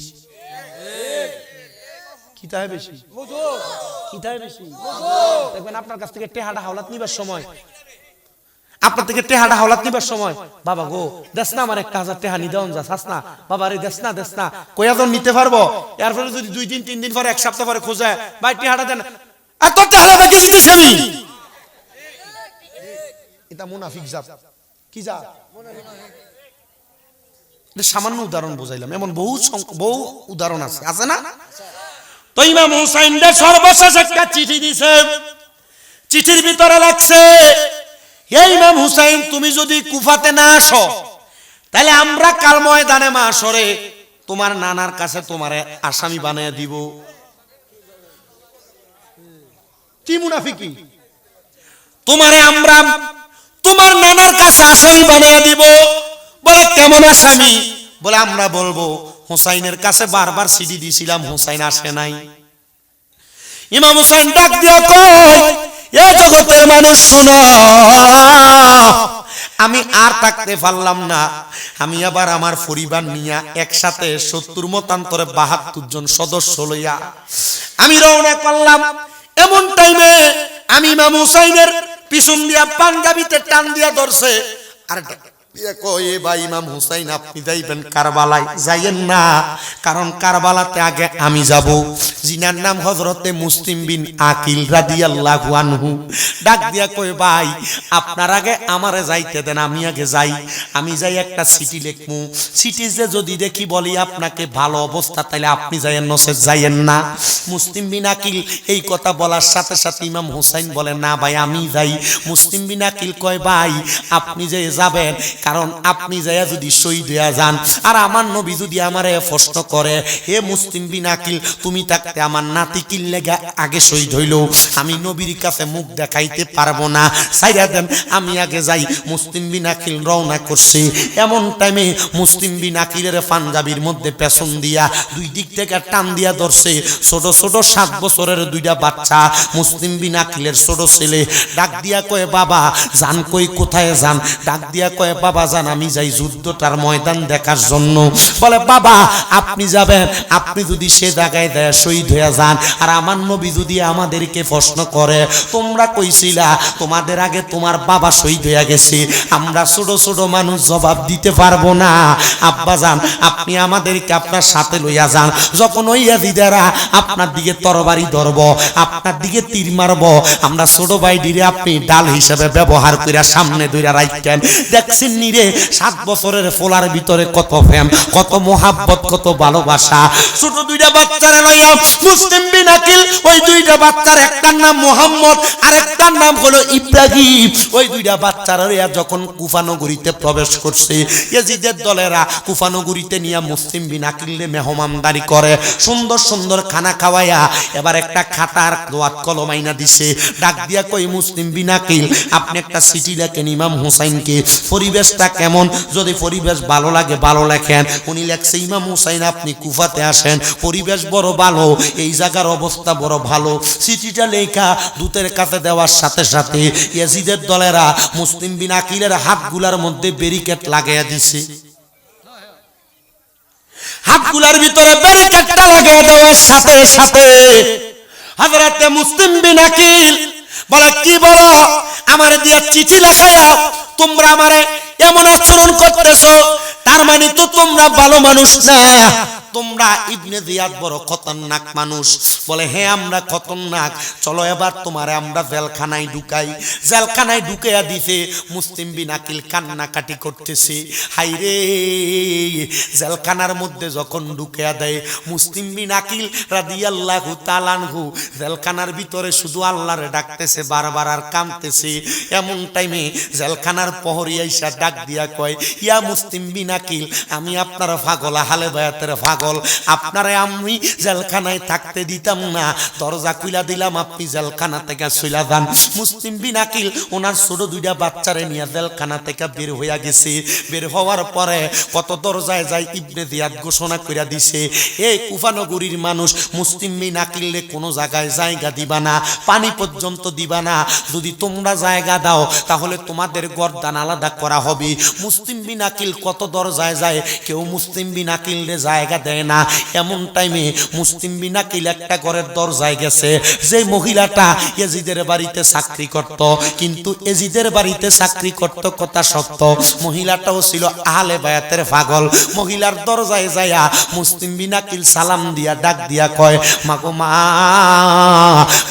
কি থাকে বেশি? মধু। কি থাকে বেশি? মধু। দেখবেন আপনার কাছ থেকে টেহাটা হাওলাত নিবার সময়, আপনার থেকে টেহাটা হাওলাত নিবার সময়, বাবা গো দেশ না আমার 1000 টেহা নি দেন যা চাস না বাবা রে, দেশ না কয়াজন নিতে পারবো। এরপরে যদি 2 দিন 3 দিন পরে 1 সপ্তাহ পরে খোঁজে ভাই টেহাটা দেন, আর তোর টেহাটা বাকি দিতেছি আমি। এটা মুনাফিক জাত। কি জাত? এটা সামান্য উদাহরণ বুঝাইলাম, এমন বহু উদাহরণ আছে, আছে না? তো ইমাম হুসাইন দে সর্বশেষ একটা চিঠি দিছে। চিঠির ভিতরে লাগছে, হে ইমাম হুসাইন তুমি যদি কুফাতে না আসো তাহলে আমরা কাল ময়দানে মাশরে তোমার নানার কাছে তোমারে আসামি বানায় দিব। কি মুনাফিকি? তোমারে আমরা তোমার নানার কাছে আসামি বানায় দিব। বলে কেমন আসামি? বলে আমরা বলবো হুসাইনের কাছে বারবার সিডি দিছিলাম, হুসাইন আসে নাই। ইমাম হুসাইন ডাক দিয়া কয়, এ জগতের মানুষ শুনো, আমি আর থাকতে পারলাম না। আমি আবার আমার পরিবার নিয়ে একসাথে 70 মতান্তরে 72 জন সদস্য লইয়া আমি রওনা করলাম। এমন টাইমে আমি ইমাম হুসাইনের পিছন দিয়া পাঞ্জাবিতে টান দিয়া ধরছে, আর কয়ে ভাই ইমাম হুসাইন আপনি যাইবেন কারবালায়, যাইয়েন না, কারণ কারবালাতে আগে আমি যাব। জিনার নাম হযরতে মুসলিম বিন আকিল রাদিয়াল্লাহু আনহু ডাক দিয়া কয় ভাই আপনার আগে আমারে যাইতে দেন, আমি আগে যাই। আমি যাই একটা সিটি লিখমু, সিটি যে যদি দেখি বলি আপনাকে ভালো অবস্থা তাহলে আপনি যাইয়েন, নসে যাইয়েন না। মুসলিম বিন আকিল এই কথা বলার সাথে সাথে ইমাম হুসাইন বলে না ভাই আমি যাই। মুসলিম বিন আকিল কয় ভাই আপনি যে যাবেন, কারণ আপনি যাইয়া যদি শহীদ হইয়া যান আর আমার নবী যদি আমারে প্রশ্ন করে, হে মুসলিম বিন আকিল তুমি থাকতে আমার নাতি কি লাগা আগে শহীদ হইল, আমি নবীর কাছে মুখ দেখাইতে পারবো না, ছাইরা দেন আমি আগে যাই। মুসলিম বিন আকিল রওনা করছে। এমন টাইমে মুসলিম বিন আকিলের পাঞ্জাবির মধ্যে পেছন দিয়া 2 দিক থেকে টান দিয়া ধরছে ছোট ছোট 7 বছরের 2টা বাচ্চা। মুসলিম বিন আকিলের ছোট ছেলে ডাক দিয়া কয় বাবা জান কই, কোথায় যান? ডাক দিয়া কয় বাবা জান আমি যাই যুদ্ধটার ময়দান দেখার জন্য। বলে বাবা আপনি যাবেন, আপনি যদি সে জায়গায় দেয় শহীদ হয়ে যান আর আমার নবী যদি আমাদেরকে প্রশ্ন করে তোমরা কইছিলা তোমাদের আগে তোমার বাবা শহীদ হয়ে গেছে, আমরা ছোট ছোট মানুষ জবাব দিতে পারবো না। আব্বা যান আপনি আমাদেরকে আপনার সাথে লইয়া যান, যখন ওই ইয়াজিদেরা আপনার দিকে তরবারি ধরব, আপনার দিকে তীর মারব, আমরা ছোট ভাই ডিরে আপনি ডাল হিসেবে ব্যবহার কইরা সামনে ধইরা রাখতেন। দেখছেন নিরে 7 বছরের ফোলার ভিতরে কত প্রেম, কত মোহাব্বত, কত ভালোবাসা। ছোট 2টা বাচ্চারে লইয়া মুসলিম বিন আকিল ওই 2টা বাচ্চার একটার নাম মোহাম্মদ আর একটার নাম হলো ইব্রাহিম, ওই 2টা বাচ্চারা যখন কুফা নগরীতে প্রবেশ করছে, ইয়াজিদের দলেরা কুফা নগরীতে নিয়ে মুসলিম বিন আকিলকে মেহমানদারি করে, সুন্দর সুন্দর খানা খাওয়াইয়া এবার একটা খাতার দোয়াত কলম আইনা দিছে। ডাক দিয়া কই মুসলিম বিন আকিল আপনি একটা চিঠি লেখেন ইমাম হুসাইনকে, পরিবেশটা কেমন, যদি পরিবেশ ভালো লাগে ভালো লেখেন। উনি লেখছে ইমাম হুসাইন আপনি কুফাতে আসেন, পরিবেশ বড় ভালো, এই জায়গার অবস্থা বড় ভালো। চিঠিটা লেখা দূতের কাছে দেওয়ার সাথে সাথে ইয়াজিদের দলেরা মুসলিম বিন আকিলের হাতগুলার মধ্যে ব্যারিকেড লাগাইয়া দিছে। হাতগুলার ভিতরে ব্যারিকেডটা লাগাইয়া দেওয়ার সাথে সাথে হযরতে মুসলিম বিন আকিল বলে কি বলো, আমারে দিয়া চিঠি লেখাইয়া তোমরা আমারে এমন আচরণ করতেছো, তার মানে তো তোমরা ভালো মানুষ না, তোমরা ইবনে জিয়াদ বড় খতরনাক মানুষ। বলে হ্যাঁ আমরা খতরনাক, চলো এবার তোমারে আমরা জেলখানায় ঢুকাই। জেলখানায় ঢুকাইয়া দিছে। মুসলিম বিন আকিল কান্নাকাটি করতেছে, হাই রে। জেলখানার মধ্যে যখন ঢুকাইয়া দেয় মুসলিম বিন আকিল রাদিয়াল্লাহু তাআলা আনহু জেলখানার ভিতরে শুধু আল্লাহরে ডাকতেছে বারবার আর কাঁদতেছে। এমন টাইমে জেলখানার প্রহরী আইসা ডাক দিয়া কয়, ইয়া মুসলিম বিন আকিল আমি আপনার পাগলা হালে বায়াতের পাগল পাগল, আপনারে আমি জেলখানায় থাকতে দিতাম না, দরজা খুলা দিলাম, আপনি জেলখানা থেকে চলে যান। মুসলিম বিন আকিল ওনার ছোট দুইটা বাচ্চারে নিয়ে জেলখানা থেকে বের হইয়া গেছে। বের হওয়ার পরে কত দরজায় যাই ইবনে জিয়াদ ঘোষণা কইরা দিছে, এই কুফা নগরীর মানুষ মুসলিম বিন আকিলরে কোনো জায়গায় জায়গা দিবা না, পানি পর্যন্ত দিবা না, যদি তোমরা জায়গা দাও তাহলে তোমাদের গর্দান আলাদা করা হবে। মুসলিম বিন আকিল কত দরজায় যায়, কেউ মুসলিম বিন আকিলরে জায়গা দেয় না। এমন টাইমে মুসলিম বিন আকিল একটা ঘরের দরজায় গেছে, যে মহিলাটা এজিদের বাড়িতে চাকরি করত, কিন্তু এজিদের বাড়িতে চাকরি করত কথা সত্য, মহিলাটাও ছিল আহলে বায়াতের পাগল। মহিলার দরজায় যায়া মুসলিম বিন আকিল সালাম দিয়া ডাক দিয়া কয়, মাগো মা,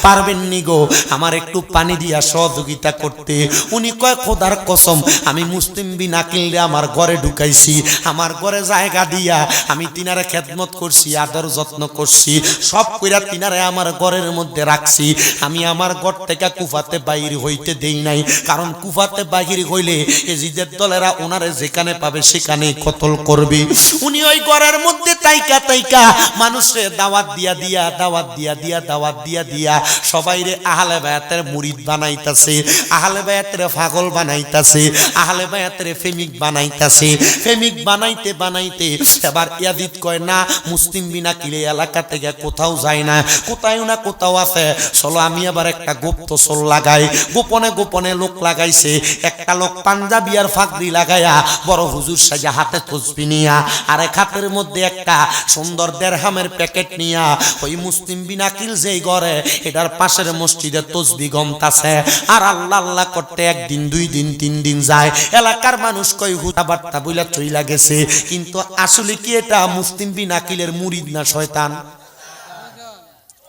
পারবেন নি গো আমার একটু পানি দিয়া সহযোগিতা করতে? উনি কয়, খোদার কসম, আমি মুসলিম বিন আকিলরে আমার ঘরে ঢুকাইছি, আমার ঘরে জায়গা দিয়া আমি তিনারে খেদমত করছি, আদর যত্ন করছি, সব কইরা তিনারে আমার ঘরের মধ্যে রাখছি। আমি আমার ঘর থেকে কুফাতে বাইর হইতে দেই নাই, কারণ কুফাতে বাহির হইলে এজিদের দলেরা ওনারে যেখানে পাবে সেখানেই কতল করবে। উনি ওই ঘরের মধ্যে তাইকা তাইকা মানুষে দাওয়াত দিয়া দিয়া দাওয়াত দিয়া দিয়া দাওয়াত দিয়া দিয়া সবাইরে আহলে বায়াতের মুরিদ বানাইতাছে, আহলে বায়াতের পাগল বানাইতাছে, আহলে বায়াতের প্রেমিক বানাইতাছে। প্রেমিক বানাইতে বানাইতে এবার ইয়াজিদ কয়, না, মুসলিম বিন আকিল এলাকা থেকে কোথাও যায় না, কোথাও না কোথাও আছে, চলো আমি আবার একটা গুপ্ত সোল লাগাই। গোপনে গোপনে লোক লাগাইছে, একটা লোক পাঞ্জাবি আর ফাগড়ি লাগাইয়া বড় হুজুর সাজা হাতে তসবি নিয়া আর এক হাতের মধ্যে একটা সুন্দর দেড়হামের প্যাকেট নিয়া ওই মুসলিম বিন আকিল যেই ঘরে এটার পাশের মসজিদে তসবি গমতাছে আর আল্লাহ আল্লাহ করতে একদিন, 2 দিন, 3 দিন যায়। এলাকার মানুষ কই হুতা বার্তা বইলা চইলা গেছে, কিন্তু আসলে কি এটা মুসলিম বিন আকিলের মুরিদ না শয়তান?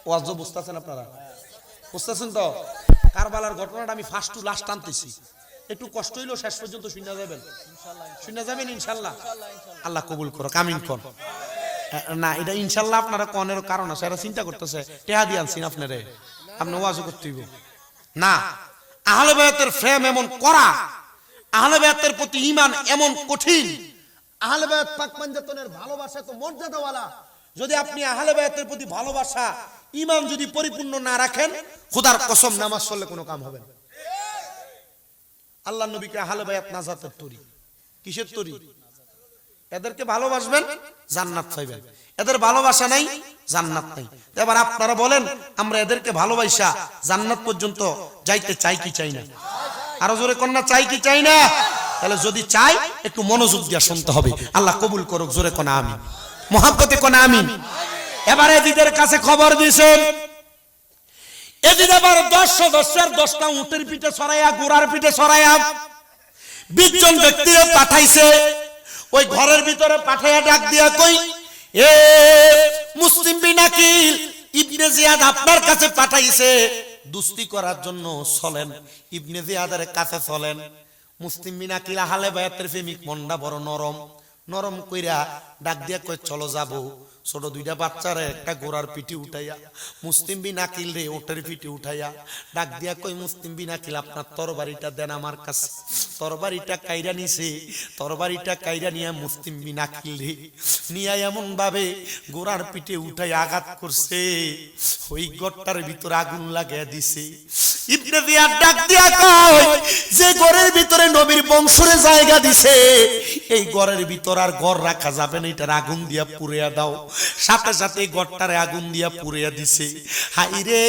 ওয়াজ বুঝতেছেন আপনারা? বুঝতেছেন তো? কারবালার ঘটনাটা আমি ফার্স্ট টু লাস্ট টানতেছি, একটু কষ্ট হইলেও শেষ পর্যন্ত শুনে যাবেন, শুনে যাবেন ইনশাল্লাহ। আল্লাহ কবুল করো, কামিন কোন না, এটা ইনশাল্লাহ আপনারা কনের কারণ আছে, এরা চিন্তা করতেছে টেহা দিয়ে আনছেন আপনারে, আপনি ওয়াজও করতে হইব না। আহলে বায়াতের প্রেম এমন করা, আহলে বায়াতের প্রতি ঈমান এমন কঠিন, আহলে বায়াত পাক পাঞ্জাতনের ভালোবাসা তো মর্যাদাওয়ালা। যদি আপনি আহলে বায়াতের প্রতি ভালোবাসা ঈমান যদি পরিপূর্ণ না রাখেন, খোদার কসম নামাজ পড়লে কোনো কাম হবে না। আল্লাহর নবীকে আহলে বায়াত নাজাতের তরি, কিসের তরি? এদেরকে ভালোবাসবেন, জান্নাত পাইবেন। এদের ভালোবাসা নাই, জান্নাত নাই। এবার আপনারা বলেন, আমরা এদেরকে ভালোবাসা জান্নাত পর্যন্ত যাইতে চাই কি চাই না? আরো জোরে কন্যা, চাই কি চাই না? তাহলে যদি চাই একটু মনোযোগ দিয়ে শুনতে হবে। আল্লাহ কবুল করুক, জোরে কোনা আমিন, মহাব্বতে কোনা আমিন। এবারে এদের কাছে খবর দিয়েছেন, এদিন আবার 10 সদস্যের 10টা উটের পিঠে ছড়াইয়া, গোড়ার পিঠে ছড়াইয়া 20 জন ব্যক্তিরে পাঠাইছে। ওই ঘরের ভিতরে পাঠাইয়া ডাক দিয়া কই, এ মুসলিম বিন আকিল, ইবনে জিয়াদ আপনার কাছে পাঠাইছে দুস্তি করার জন্য, চলেন ইবনে জিয়াদের কাছে চলেন। মুসলিম বিন আকিল আহলে বায়াতের প্রেমিক, মনটা বড় নরম, নরম কইরা ডাক দিয়া কই, চলো যাবো। ছোট 2টা বাচ্চারে একটা গোড়ার পিঠে উঠাইয়া মুসলিম বিন আকিল রে ওটের পিঠে উঠাইয়া ডাক দিয়া কই, মুসলিম বিন আকিল আপনার তরবারিটা দেন আমার কাছে। তরবারিটা কাইরা নিছে, তরবারিটা কাইরা নিয়া মুসলিম বিন আকিল রে নিয়া এমন ভাবে গোড়ার পিঠে উঠাই আঘাত করছে, ওই গড়টার ভিতরে আগুন লাগাইয়া দিছে। ইবনে জিয়াদ ডাক দিয়া কয়, যে ঘরের ভিতরে নবীর বংশরে জায়গা দিছে, এই ঘরের ভিতর আর ঘর রাখা যাবে না, এটার আগুন দিয়া পুড়িয়া দাও। সাথে সাথে গড়টারে আগুন দিয়া পুড়িয়া দিছে। হাই রে,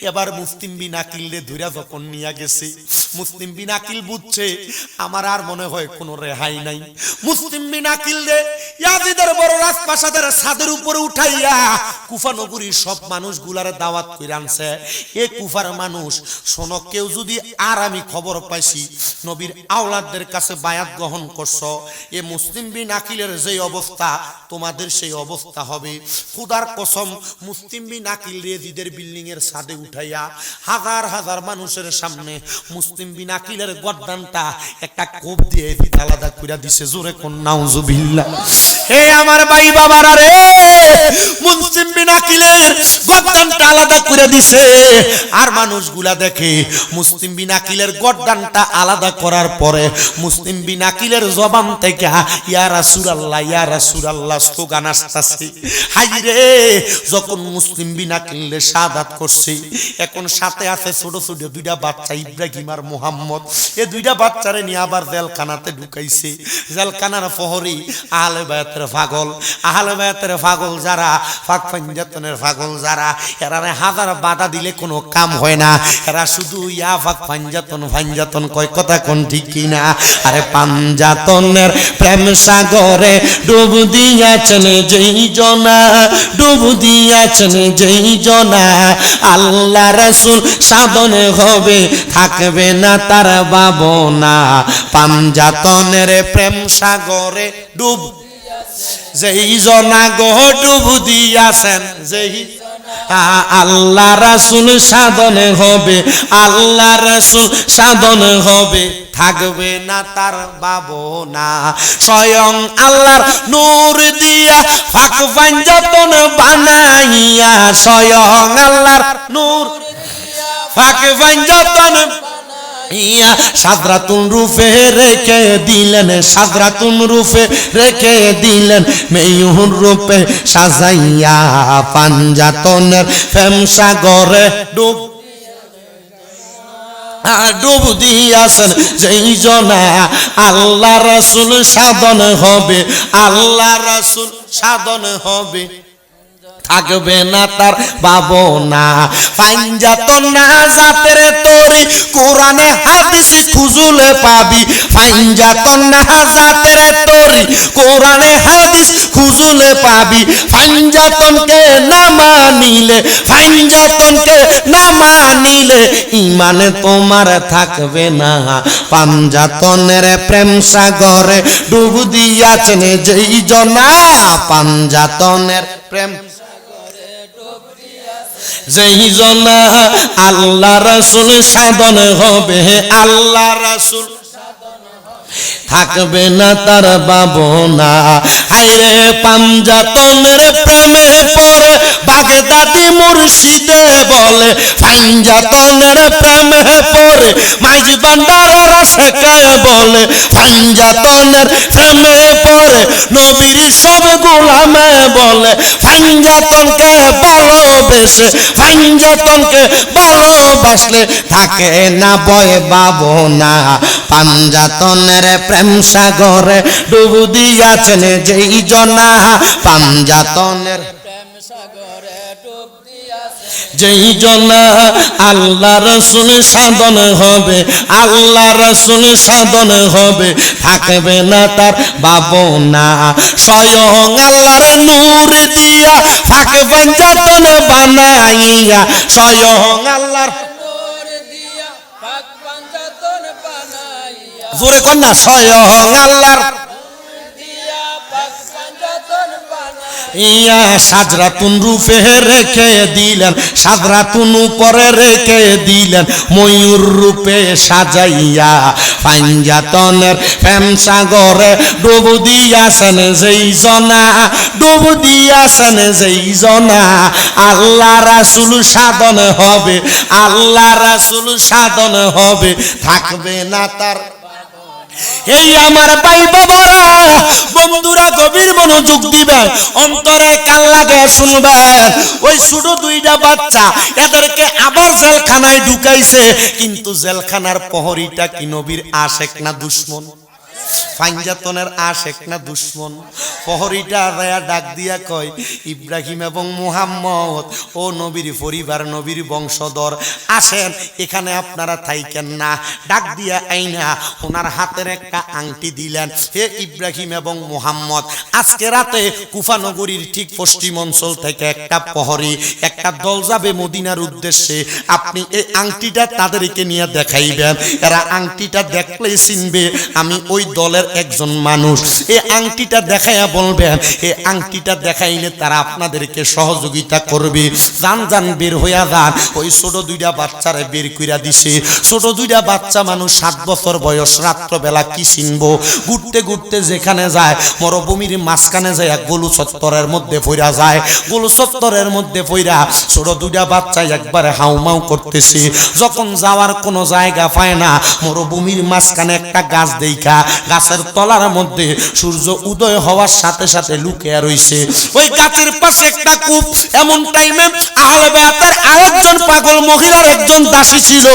এবার মুসলিম বিন আকিল রে ধইরা যখন নিয়া গেছে, মুসলিম বিন আকিল বুঝছে আমার আর মনে হয় কোনো রেহাই নাই। মুসলিম বিন আকিল রে ইয়াজিদের বড় রাজপ্রাসাদের ছাদের উপরে উঠাইয়া কুফা নগরীর সব মানুষগুলারে দাওয়াত কইরা আনছে। এ কুফার মানুষ শোনো, কেউ যদি আর আমি খবর পাইছি নবীর আওলাদদের কাছে বায়াত গ্রহণ করছো, এ মুসলিম বিন আকিলের যে অবস্থা তোমাদের সেই অবস্থা হবে। খুদার কসম, মুসলিম বিন আকিল রেজিদের বিল্ডিং এর ছাদে উঠাইয়া হাজার হাজার মানুষের সামনে মুসলিম বিন আকিলের গর্দানটা একটা কোপ দিয়ে আলাদা কইরা দিছে। জোরে কোন নাউজুবিল্লাহ। হে আমার ভাই বাবারা রে, মুসলিম বিন আকিলের গর্দানটা আলাদা করে দিছে। আর মানুষগুলা দেখে মুসলিম বিন আকিলের গর্দানটা আলাদা করার পরে মুসলিম বিন আকিলের জবান থেকে ইয়া রাসূলুল্লাহ, ইয়া রাসূলুল্লাহ স্লোগান আসতেছে। হাই রে, যখন মুসলিম বিনা কিনলে শাহাদাত করছে, এখন সাথে আছে ছোট ছোট দুইটা বাচ্চা ইব্রাহিম আর মুহাম্মদ। এই দুইটা বাচ্চারে নিয়ে আবার জেলখানাতে ঢুকাইছে। জেলখানার প্রহরী আহলে বায়াতের পাগল যারা, পাক পাঞ্জাতনের পাগল যারা, এরা হাজার বাধা দিলে কোনো কাম হয় না। এরা শুধু ইয়া পাক পাঞ্জাতন কয়, কথা কোন ঠিক কিনা? আরে পাঞ্জাতনের প্রেম সাগরে ডুব দিয়াছেন যেই জনা, ডুব দিয়াছেন যেই জনা, আল্লাহ রাসূল সাধনে হবে, থাকবে না তার ভাবনা। পাঞ্জাতনের প্রেম সাগরে ডুব যেই জনা গো, ডুব দিয়াছেন যেই, আল্লাহ রাসূল সাধনে হবে, আল্লাহ রাসূল সাধনে হবে, থাকবে না তার ভাবনা। স্বয়ং আল্লাহর নূর দিয়া পাক পাঞ্জাতন বানাইয়া, স্বয়ং আল্লাহর নূর পাক পাঞ্জাতন ইয়া সাদরাতুন রূপে রেখে দিলেন, সাদরাতুন রূপে রেখে দিলেন, মেয়ুর রূপে সাজাইয়া পাঞ্জাতনের প্রেম সাগরে ডুব ডুব দিয়াছেন যেই জনা, আল্লাহ রাসূল সাধন হবে, আল্লাহ রাসূল সাধন হবে, থাকবে না তার ভাবনা। পাঞ্জাতন না জাতের তরি, কোরআনে হাদিস খুঁজলে পাবি। পাঞ্জাতন না জাতের তরি, কোরআনে হাদিস খুঁজলে পাবি। পাঞ্জাতনকে না মানিলে, পাঞ্জাতনকে না মানিলে, ইমানে তোমার থাকবে না। পাঞ্জাতনের প্রেম সাগরে ডুব দিয়াছেন যেই জনা, পাঞ্জাতনের প্রেম যেই জনা, আল্লাহ রাসূল সাধন হবে, আল্লাহ রাসূল থাকবে না তার ভাবনা। হায়রে পাঞ্জাতনের প্রেমে পড়ে বাগদাদি মুর্শিদে বলে, পাঞ্জাতনের প্রেমে পড়ে মাঝি ভান্ডারের শেখায় বলে, পাঞ্জাতনের প্রেমে পড়ে নবীর সব গোলামে বলে, পাঞ্জাতনকে ভালোবেসে, পাঞ্জাতনকে ভালোবাসলে থাকে না ভয় ভাবনা। পাঞ্জাতনের প্রেম সাগরে ডুব দিয়াছেন যেই জনা, পাঞ্জাতনের প্রেম সাগরে ডুব দিয়াছেন যেই জনা, আল্লাহ রাসূল সাধন হবে, আল্লাহ রাসূল সাধন হবে, থাকবে না তার ভাবনা। স্বয়ং আল্লাহর নূর দিয়া পাক পাঞ্জাতন বানাইয়া, স্বয়ং আল্লাহর জোরে কন্যা, স্বয়ং আল্লাহর ইয়া সাজরাতুন রূপে রেখে দিলেন, সাজরাতুন উপরে রেখে দিলেন, ময়ূর রূপে সাজাইয়া পাঞ্জাতনের প্রেম সাগরে ডুব দিয়াছেন যেই জনা, ডুব দিয়াছেন যেই জনা, আল্লাহ রাসূল সাধন হবে, আল্লাহ রাসূল সাধন হবে, থাকবে না তার। এই আমার ভাই বাবারা, বন্ধুরা গভীর মনোযোগ দিবেন, অন্তরে কান লাগে শুনবেন। ওই ছোট দুইটা বাচ্চা, এদেরকে আবার জেলখানায় ঢুকাইছে, কিন্তু জেলখানার প্রহরীটা কি নবীর আশেক না দুশমন? পাঞ্জাতনের আশেক না দুশমন? প্রহরীটা ডাক দিয়া কয়, ইব্রাহিম এবং মুহাম্মদ, ও নবীর পরিবার, নবীর বংশধর, আসেন এখানে আপনারা থাইকেন না। ডাক দিয়া আইনা ওনার হাতের একটা আংটি দিলেন। হে ইব্রাহিম এবং মুহাম্মদ, আজকে রাতে কুফা নগরীর ঠিক পশ্চিম অঞ্চল থেকে একটা প্রহরী, একটা দল যাবে মদিনার উদ্দেশ্যে। আপনি এই আংটিটা তাদেরকে নিয়ে দেখাইবেন। এরা আংটিটা দেখলেই চিনবে আমি ওই দলের একজন মানুষ। এই আংটিটা দেখাইয়া বলবেন, এই আংটিটা দেখাইলে তারা আপনাদেরকে সহযোগিতা করবে। যান যান, বের হইয়া যান। ওই ছোট দুইটা বাচ্চারে বের কইরা দিছে। ছোট দুইটা বাচ্চা মানুষ, 7 বছর বয়স। রাত্রবেলা কি চিনবো? ঘুরতে ঘুরতে যেখানে যায়, মরুভূমির মাঝখানে যায় গলু চত্বরের মধ্যে পইরা যায়। গলু চত্বরের মধ্যে পইরা ছোট দুইটা বাচ্চা একবারে হাউমাউ করতেছে। যখন যাওয়ার কোনো জায়গা পায় না, মরুভূমির মাঝখানে একটা গাছ দেখা গাছের তলার মধ্যে সূর্য উদয় হওয়ার সাথে সাথে লুকিয়ে রইছে। ওই গাছের পাশে একটা কূপ। এমন টাইমে আহলে বায়াতের আরেকজন পাগল মহিলার একজন দাসী ছিল,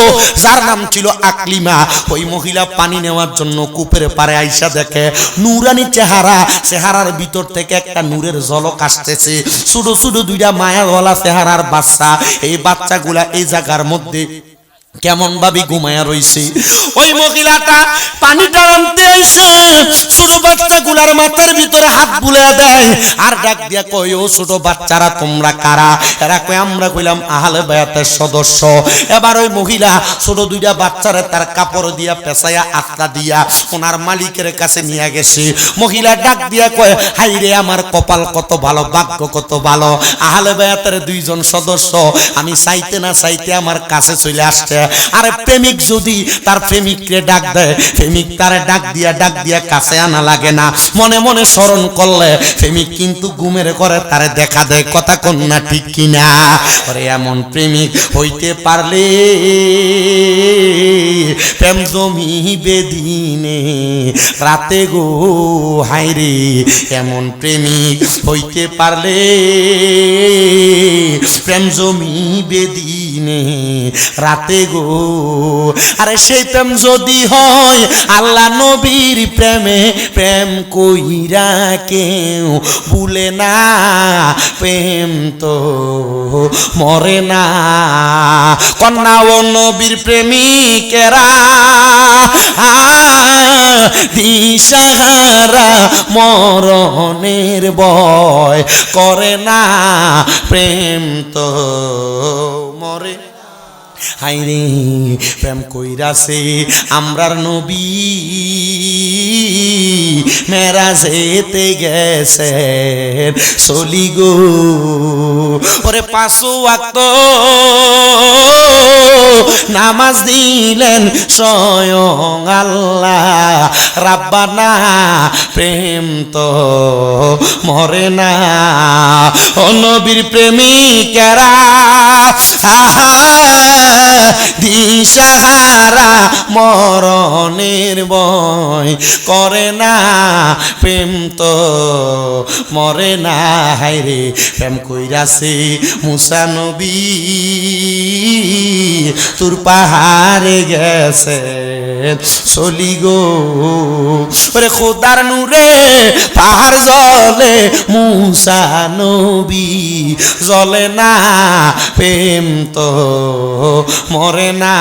যার নাম ছিল আকলিমা। ওই মহিলা পানি নেওয়ার জন্য কূপের পারে আইসা দেখে নূরানি চেহারা, চেহারার ভিতর থেকে একটা নূরের ঝলক আসতেছে। ছোট ছোট দুইটা মায়াওয়ালা চেহারার বাচ্চা, এই বাচ্চাগুলা এই জায়গার মধ্যে কেমন ভাবে ঘুমায়া রইছে। ওই মহিলাটা পানিটা আনতে আইছে, ছোট বাচ্চাগুলার মাথার ভিতরে হাত বুলিয়ে দেয় আর ডাক দিয়া কয়, ও ছোট বাচ্চারা তোমরা কারা? এরা কয়, আমরা কইলাম আহলে বায়াতের সদস্য। এবার ওই মহিলা ছোট দুইটা বাচ্চারা তার কাপড় দিয়া পেঁচাইয়া আত্মা দিয়া ওনার মালিকের কাছে নিয়ে গেছে। মহিলা ডাক দিয়া কয়, হাই রে আমার কপাল কত ভালো, ভাগ্য কত ভালো, আহলে বায়াতের দুইজন সদস্য আমি চাইতে না চাইতে আমার কাছে চলে আসছে। আরে প্রেমিক যদি তার প্রেমিককে ডাক দেয়, প্রেমিক তারে ডাক দিয়া কাছে আনা লাগে না, মনে মনে স্মরণ করলে প্রেমিক কিন্তু ঘুমের করে তারে দেখা দেয়। কথা কোন না ঠিক কিনা? আরে এমন প্রেমিক হইতে পারলে প্রেম জমিবে দিনে রাতে গো, হায়রে এমন প্রেমিক হইতে পারলে প্রেম জমিবে দিনে রাতে গো। আরে সেই প্রেম যদি হয় আল্লাহ নবীর প্রেমে, প্রেম কইরা কেউ ভুলে না, প্রেম তো মরে না। কন্যা ও নবীর প্রেমিকেরা দিশাহারা মরণের ভয় করে না, প্রেম তো মরে। হাইরে প্রেম কইরাছে আমরার নবী, মেরাজেতে গেছে চলি গো। ওরে 5 ওয়াক্ত নামাজ দিলেন স্বয়ং আল্লাহ রাব্বানা, প্রেম তো মরে না। ও নবীর প্রেমিকেরা দিশাহারা মরণের ভয় করে না, প্রেম তো মরে না। হায়রে প্রেম কইরাছে মুসা নবী, তোর পাহাড়ে গেছে চলি গো। ওরে খোদার নূরে পাহাড় জ্বলে, মুসা নবী জ্বলে না, প্রেম তো মরে না।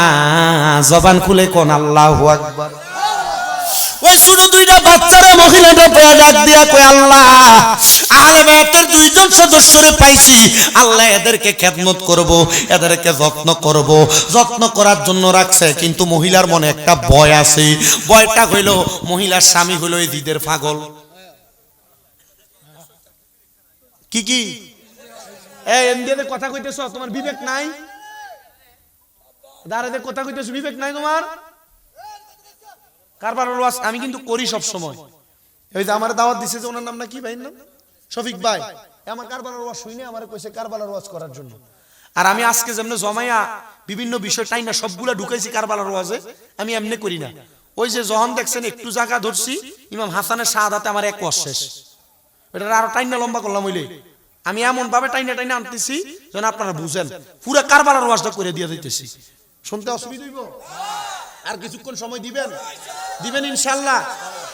জবান খুলে কোন আল্লাহু আকবার। ওই ছোট দুইটা বাচ্চারা মহিলাটা পেয়ে ডাক দিয়া কয়, আল্লাহ আহলে বায়াতের দুইজন সদস্যরে পাইছি, আল্লাহ এদেরকে খেদমত করব, এদেরকে যত্ন করব, যত্ন করার জন্য রাখছে। কিন্তু মহিলার মনে একটা ভয় আছে। ভয়টা হইল মহিলার স্বামী হইল এই দিদের পাগল। কি কি এই এমডিতে কথা কইতেছ, তোমার বিবেক নাই? দাঁড়াতে কথা কইতেছ, বিবেক নাই তোমার? কারবালার ওয়াজ আমি কিন্তু করি সব সময়। এই যে আমার দাওয়াত দিছে যে ওনার নাম না কি ভাই, নাম শফিক ভাই, আমার কারবালার ওয়াজ শুনে আমারে কইছে কারবালার ওয়াজ করার জন্য। আর আমি আজকে যেমনে জমাইয়া বিভিন্ন বিষয় টাই না সবগুলা ঢুকাইছি কারবালার ওয়াজে, আমি এমনি করি না। ওই যে যখন দেখছেন একটু জায়গা ধরছি ইমাম হাসানের শাহাদাতে আমার এক ওয়াজ শেষ, এটা আরো টাইনা লম্বা করলাম। হইলে আমি এমন ভাবে টাইনা টাইনা আনতেছি যেন আপনারা বুঝেন, পুরো কারবালার ওয়াজটা করে দিয়ে দিতেছি। শুনতে অসুবিধা হইব? আর কিছুক্ষণ সময় দিবেন? দিবেন ইনশাআল্লাহ।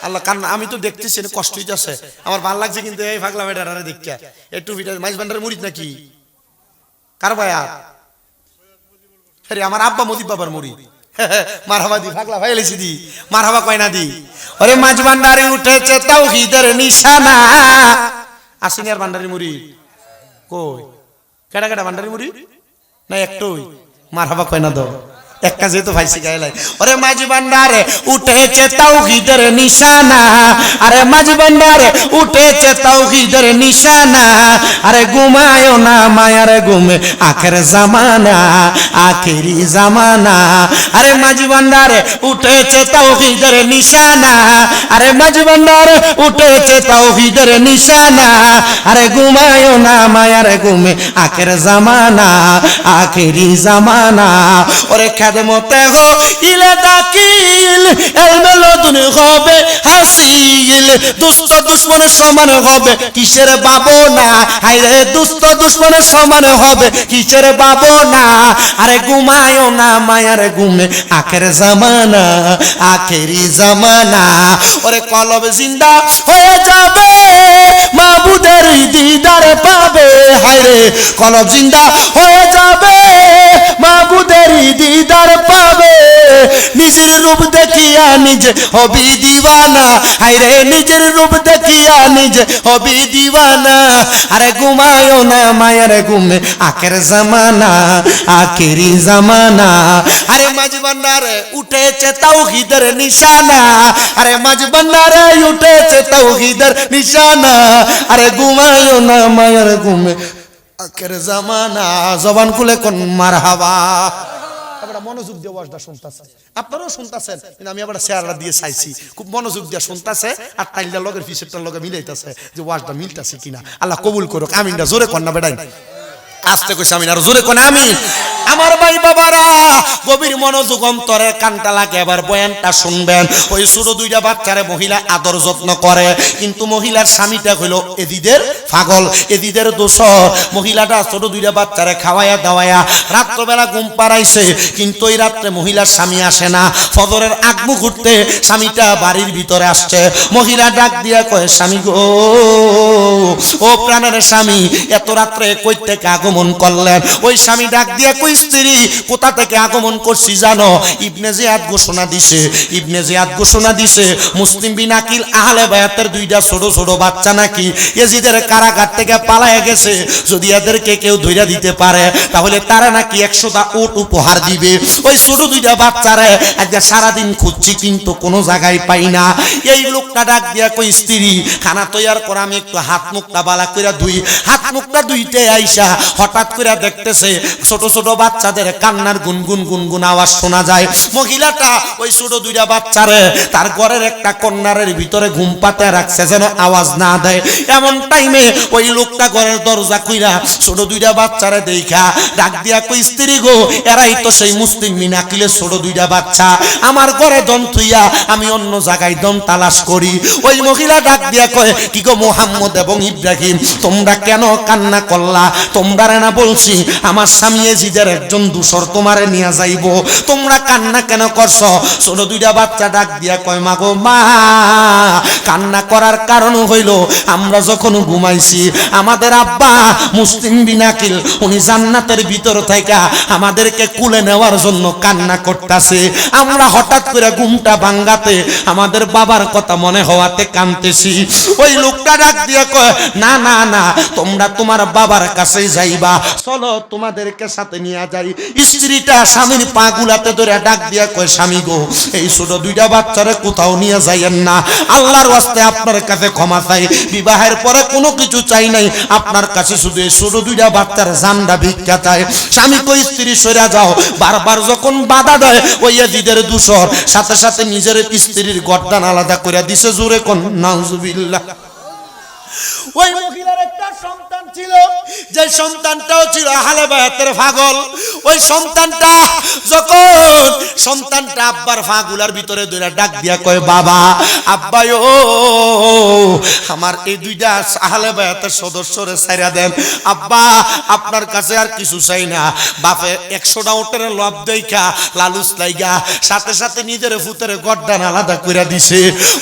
আল্লাহ কান আমি তো দেখতেছি কষ্ট হইতাছে, আমার ভালো লাগছে কিন্তু এই পাগলা বেটারে দেখে। একটু মাইজ ভান্ডারের মুরিদ নাকি? কার ভাইয়া? আরে আমার আব্বা মজিব বাবার মুরিদ। মারহাবা দি পাগলা ভাই এলেছি দি, মারহাবা কয় না দি। ওরে মাঝ ভান্ডারে উঠেছে তাওহীদের নিশানা। আসিনিয়ার ভান্ডারের মুরিদ কই? কেডা কেডা ভান্ডারের মুরিদ? না একটুই মারহাবা কয় না দাও, এক কাজে তো ভাইসি গাইলাই। ওরে মাঝি ভান্ডারে উঠেছে তাওহীদের নিশানা, আরে মাঝি ভান্ডারে উঠেছে তাওহীদের নিশানা। আরে ঘুমায়ও না মায়ার ঘুমে আখের জামানা, আখেরি জামানা। আরে মাঝি ভান্ডারে উঠেছে তাওহীদের নিশানা, আরে মাঝি ভান্ডারে উঠেছে তাওহীদের নিশানা। আরে ঘুমায়ও না মায়ার ঘুমে আখের জামানা, আখেরি জামানা। ওরে খেদমতে হো ইলে দাকিল এলমে লদুন হবে হাসিল দুষ্ট দুশ্মনের সমান হবে কিসের বাবনা হায়রে দুষ্ট দুশ্মনের সমান হবে কিসের বাবনা আরে ঘুমায়ো না মায়ার ঘুমে আখের জামানা আখেরি জামানা ওরে কলব জিন্দা হয়ে যাবে মাবুদের দিদার পাবে হায়রে কলব জিন্দা হয়ে যাবে মাবুদের দিদার পাবে নিজের রূপ দেখিয়া নিজে হবি দিওয়ানা হায়রে নিজের রূপ দেখিয়া নিজে হবি দিওয়ানা আরে ঘুমায়ো না মায়ের ঘুমে আখের জামানা আখেরি জামানা আরে মাঝবান্ডারে উঠেছে তাওহীদের নিশানা আরে মাঝবান্ডারে উঠেছে তাওহীদের নিশানা আরে ঘুমায়ো না মায়ের ঘুমে আখের জামানা জবান খুলে কোন মারহাবা আপনারা মনোযোগ দিয়ে ওয়াজটা শুনতাছে আপনারাও শুনতাছেন কিন্তু আমি আবার শেয়ারটা দিয়ে চাইছি খুব মনোযোগ দিয়ে শুনতাছে আর টাইলটা লগের পিছেরটার লগে মিলাইতাছে যে ওয়াজটা মিলতাছে কিনা আল্লাহ কবুল করুক আমিনটা জোরে কন্যা বেড়াই আস্তে কইছে আমিন আর জোরে কোন আমিন আমার ভাই বাবারা গভীর মনোযোগ অন্তরে কানটা লাগে এবার বয়ানটা শুনবেন ওই ছোট দুইটা বাচ্চারে মহিলা আদর যত্ন করে কিন্তু মহিলার স্বামীটা হলো এদিদের পাগল এদিদের দোষ মহিলাটা ছোট দুইটা বাচ্চারে খাওয়ায়া দাওয়ায়া রাত্রবেলা ঘুম পাড়াইছে কিন্তু ওই রাত্রে মহিলার স্বামী আসে না ফজরের আগ মুহূর্তে স্বামীটা বাড়ির ভিতরে আসছে মহিলা ডাক দিয়া কয় স্বামী গো ও প্রাণের স্বামী এত রাত্রে কই থেকে আগমন করলেন ওই স্বামী ডাক দিয়া কই স্ত্রী কোথা থেকে আগমন করছি জানো ইবনে জিয়াদ ঘোষণা দিছে ইবনে জিয়াদ ঘোষণা দিছে মুসলিম বিন আকিল আহলে বায়াতের দুইটা ছোট ছোট বাচ্চা নাকি ইয়াজিদের কারাগার থেকে পালায়ে গেছে যদি এদেরকে কেউ ধইরা দিতে পারে তাহলে তারা নাকি 100টা উট উপহার দিবে ওই ছোট দুইটা বাচ্চারে আজকে সারা দিন খুঁজছি কিন্তু কোনো জায়গায় পাই না এই লোকটা ডাক দিয়া কই স্ত্রী খানা তৈয়ার করে আমি একটু হাত মুখটা বালা কইরা ধুই হাত মুখটা ধুইতে আইসা হঠাৎ করে দেখতেছে ছোট ছোট বাচ্চাদের কান্নার গুনগুন গুনগুন আওয়াজ শোনা যায় মহিলাটা ওই ছোট দুইটা বাচ্চারে তার ঘরের একটা কর্নারের ভিতরে ঘুম পাতে রাখছে যেন আওয়াজ না দেয় এমন টাইমে ওই লোকটা ঘরের দরজা কইরা ছোট দুইটা বাচ্চারে দেখা ডাক দিয়া কই স্ত্রী গো এরাই তো সেই মুসলিম বিন আকিলের ছোট দুইটা বাচ্চা আমার ঘরে দম থুইয়া আমি অন্য জায়গায় দম তালাশ করি ওই মহিলা ডাক দিয়া কয় কি গো মুহাম্মদ এবং ইব্রাহিম তোমরা কেন কান্না করলা তোমরা না বলছি আমার স্বামী এজিদের একজন দূষর তোমারে নিয়ে যাইব তোমরা কান্না কেন করছো ছোট দুইটা বাচ্চা ডাক দিয়া কয় মা গো মা কান্না করার কারণ হইল আমরা যখন ঘুমাইছি আমাদের আব্বা মুসলিম বিন আকিল উনি জান্নাতের ভিতর থেকে আমাদেরকে কুলে নেওয়ার জন্য কান্না করতেছে আমরা হঠাৎ করে ঘুমটা ভাঙাতে আমাদের বাবার কথা মনে হওয়াতে কাঁদতেছি ওই লোকটা ডাক দিয়া কয় না না না তোমরা তোমার বাবার কাছে যাইবা চলো তোমাদেরকে সাথে নিয়ে যাই স্ত্রীটা স্বামীর পা গুলাতে ধরে ডাক দিয়া কয় স্বামী গো এই ছোট দুইটা বাচ্চারে কোথাও নিয়ে যাইয়েন না আল্লাহর ওয়াস্তে আপনার কাছে ক্ষমা চাই বিবাহের পরে কোনো কিছু চাই নাই আপনার কাছে শুধু এই ছোট দুইটা বাচ্চার জানটা ভিক্ষা চাই স্বামী কই স্ত্রী সরে যাও বারবার যখন বাধা দেয় ওই ইয়াজিদের দূষর সাথে সাথে নিজের স্ত্রীর গর্দান আলাদা করে দিছে জোরে কোন নাউজুবিল্লাহ ওই মহিলার একটা সন্তান ছিল যে সন্তানটাও ছিল আহলে বায়াতের পাগল ওই সন্তানটা যখন সন্তানটা আব্বার ফাগুলার ভিতরে ধরে ডাক দিয়া কয় বাবা আব্বাই ও আমার এই দুইটা আহলে বায়াতের সদস্যরে ছাইরা দেন আব্বা আপনার কাছে আর কিছু চাই না বাপে 100টা উটের লব দেইখা লালুস লাইগা সাথে সাথে নিজের ফুতের গর্দান আলাদা কইরা দিছে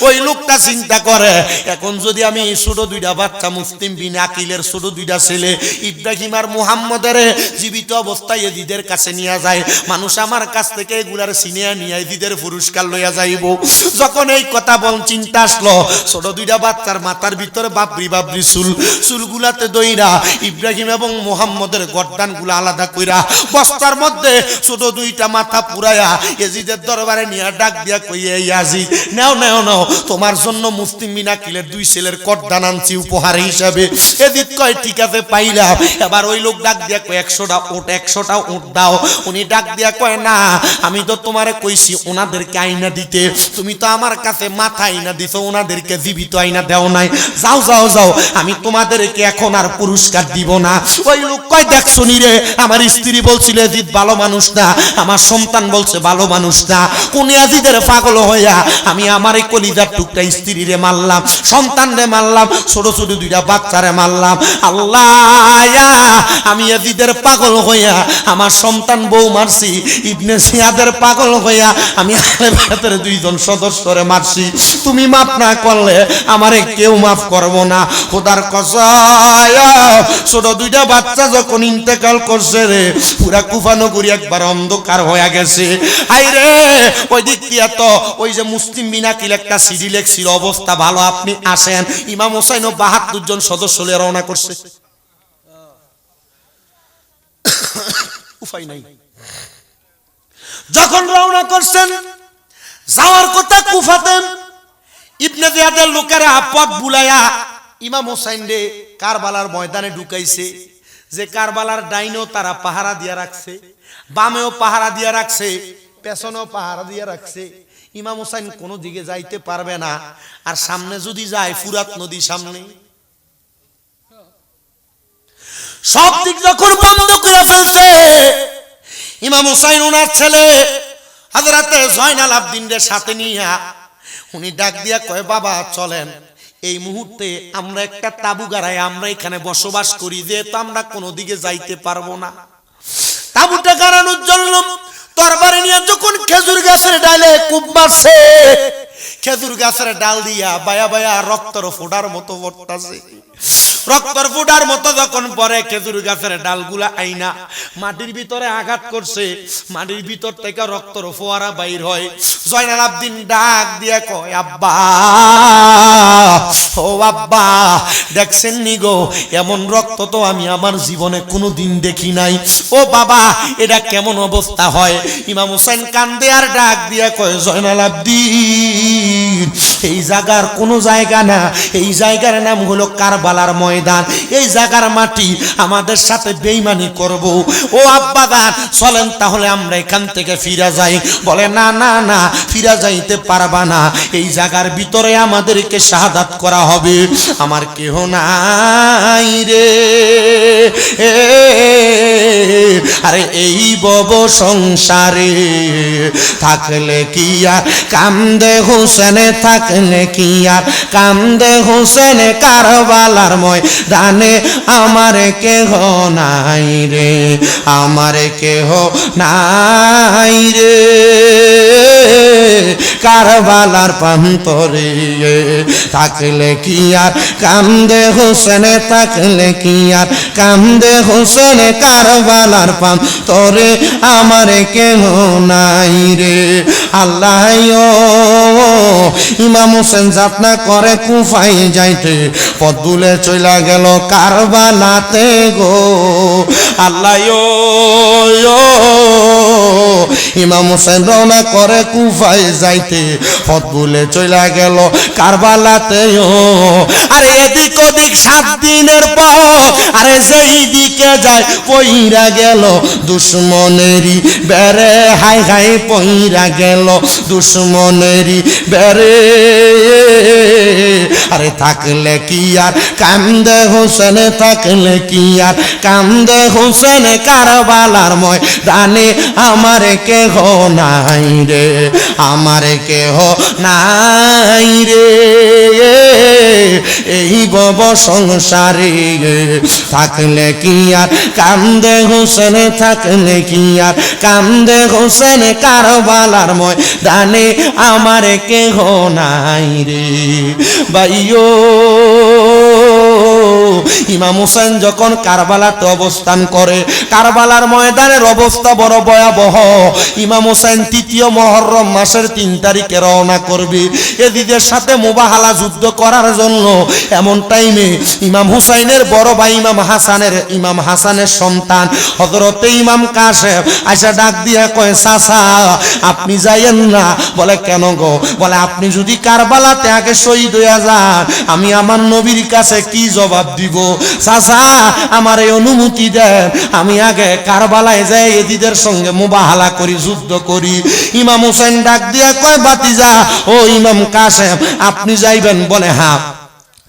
ওই লোকটা চিন্তা করে এখন যদি আমি ছোট দুইটা বাচ্চা মুসলিম বিন আকিলের ছোট দুইটা ছেলে ইব্রাহিম আর মুহাম্মদের জীবিত অবস্থায় এজিদের কাছে নিয়ে যায় মানুষ আমার কাছ থেকে এগুলার সিনিয়া নিয়ে এজিদের পুরস্কার লইয়া যাইব যখন এই কথা বল চিন্তা আসলো ছোট দুইটা বাচ্চার মাথার ভিতরে বাবরি বাবরি চুলগুলাতে দইরা ইব্রাহিম এবং মুহাম্মদের গর্দানগুলো আলাদা কইরা বস্তার মধ্যে ছোট দুইটা মাথা পুরাইয়া এজিদের দরবারে নিয়ে ডাক দিয়া কইয়া ইয়াজিদ নাও নাও নাও তোমার জন্য মুসলিম বিন আকিলের দুই ছেলের গর্দান আনছি উপহার হিসাবে। এদিক কয় ঠিক আছে পাইলাম। এবার ওই লোক ডাক দিয়া কয় 100টা উট 100টা উট দাও। উনি ডাক দিয়া কয় না আমি তো তোমারে কইছি ওনাদেরকে আইনা দিতে, তুমি তো আমার কাছে মাথা আইনা দিছো, ওনাদেরকে জীবিত আইনা দেও নাই। যাও যাও যাও, আমি তোমাদেরকে এখন আর পুরস্কার দিব না। ওই লোক কয় দেখছো নি রে, আমার স্ত্রী বলছিল এজিদ ভালো মানুষ না, আমার সন্তান বলছে ভালো মানুষ না। কোন এজিদের পাগল হইয়া আমি আমার এই কলিজার টুকটা স্ত্রীরে মারলাম, সন্তানরে মারলাম, ছোট ছোট দুইটা বাচ্চারে মারলাম। আল্লাহ আমি এজিদের পাগল হইয়া আমার সন্তান বউ মারছি, ইবনে সিয়াদের পাগল হইয়া আমি আহলে বায়তের দুইজন সদস্যরে মারছি। তুমি মাফ না করলে আমারে কেউ মাফ করবো না। খোদার কসম ছোট দুইটা বাচ্চা যখন ইন্তেকাল করছে রে, পুরা কুফা নগরী একবার অন্ধকার হয়ে গেছে। হাই রে ওই দিক দিয়া তো ওই যে মুসলিম বিনাকিল একটা সিডি লেখছিল অবস্থা ভালো আপনি আসেন, ইমাম হোসেন ও 72 জন সদস্য নিয়ে রওনা করছে। উপায় নাই, যখন রওনা করছেন যাওয়ার কথা কুফাতে, ইবনে জিয়াদের লোকেরা পথ বুলাইয়া ইমাম হোসেন রে কারবালার ময়দানে ঢুকাইছে। যে কারবালার ডাইনেও তারা পাহারা দিয়া রাখছে, বামেও পাহারা দিয়া রাখছে, পেছনেও পাহারা দিয়া রাখছে। ইমাম হোসেন কোনো দিকে যাইতে পারবে না। আর সামনে যদি যায় ফুরাত নদী সামনে, সব দিক যখন বন্ধ করে ফেলছে, ইমাম হোসেন ওনার ছেলে হযরতে জয়নাল আবদিনের সাথে নিয়া উনি ডাক দিয়া কয় বাবা চলেন, এই মুহূর্তে আমরা একটা তাবু গাড়াই আমরা এখানে বসবাস করি, যেহেতু আমরা কোনো দিকে যাইতে পারবো না। তাবুটা গাড়ানোর জন্য তরবারি নিয়ে যখন খেজুর গাছের ডালে কূপ মারছে, খেজুর গাছের ডাল দিয়া বায়া বায়া রক্তর ফোঁটার মতো পড়তাছে। রক্তর ফোঁটার মতো যখন পরে খেজুর গাছের ডালগুলা আইনা মাটির ভিতরে আঘাত করছে, মাটির ভিতর থেকে রক্তর ফোয়ারা বাইর হয়। জয়নাল আবদিন ডাক দিয়া কয় আব্বা, ও আব্বা দেখছেন নি গো, এমন রক্ত তো আমি আমার জীবনে কোনোদিন দেখি নাই। ও বাবা এটা কেমন অবস্থা হয়? ইমাম হোসেন কান্দে আর ডাক দিয়া কয় জয়নাল আবদিন এই জায়গার কোনো জায়গা না, এই জায়গার নাম হলো কারবালার ময়দান। এই জায়গার মাটি আমাদের সাথে বেঈমানি করব। ও আব্বাদান চলেন তাহলে আমরা এখান থেকে ফিরে যাই। বলে না না না, ফিরে যাইতে পারবা না, এই জায়গার ভিতরে আমাদেরকে শাহাদাত করা হবে। আমার কেহ নাই রে, আরে এই বব সংসারে থাকলে কি আর কান্দে হোসেনে, থাকলে কি আর কান্দে হোসেনে, কারবালার ময়দানে আমার কেহ নাই রে, আমার কেহ নাই রে, কারবালার প্রান্তরে থাকলে কি আর কান্দে হোসেনে, থাকলে কি আর কান্দে হোসেনে, কারবালার প্রান্তরে আমার কেহ নাই রে। আল্লাহ ইমাম হোসেন যাত্রা করে কুফাই যাইতে পথ ভুলে চইলা গেল কারবালাতে গো। আল্লাহ ইমাম হোসেন রওনা করে কুফাই যাইতে পথ ভুলে চইলা গেল কারবালাতে। আরে এদিক ওদিক 7 দিনের পর, আরে যেই দিকে যায় পইরা গেল দুশ্মনেরই বেরে, হাই হাই পইরা গেল দুশ্মনেরই বেরে। আরে থাকলে কি আর কান্দে হোসেনে, থাকলে কি আর কান্দে হোসেনে, কারবালার ময়দানে আমার কেহ নাই রে, আমার কেহ নাই রে। এই বব সংসারে থাকলে কি আর কান্দে হোসেনে, থাকলে কি আর কান্দে হোসেনে, কারবালার ময়দানে আমার কেহ নাই রে। ভাইও ইমাম হুসাইন যখন কারবালাতে অবস্থান করে, কারবালার ময়দানের অবস্থা বড় ভয়াবহ। ইমাম হুসাইন 3 মুহররম মাসের 3 তারিখে রওনা করবে এজিদের সাথে মুবাহালা যুদ্ধ করার জন্য। এমন টাইমে ইমাম হুসাইনের বড় ভাই ইমাম হাসানের সন্তান হযরতে ইমাম কাসেম আয়সা ডাক দিয়া কয়, চাচা আপনি যাইয়েন না। বলে কেন গো? বলে আপনি যদি কারবালাতে আগে শহীদ হইয়া যান, আমি আমার নবীর কাছে কি জবাব দিব? চাচা আমার এই অনুমতি দেন, আমি আগে কারবালায় যাই এজিদের সঙ্গে মুবাহালা করি, যুদ্ধ করি। ইমাম হুসাইন ডাক দিয়া কয়, ভাতিজা ও ইমাম কাসেম আপনি যাইবেন? বলে হ্যাঁ।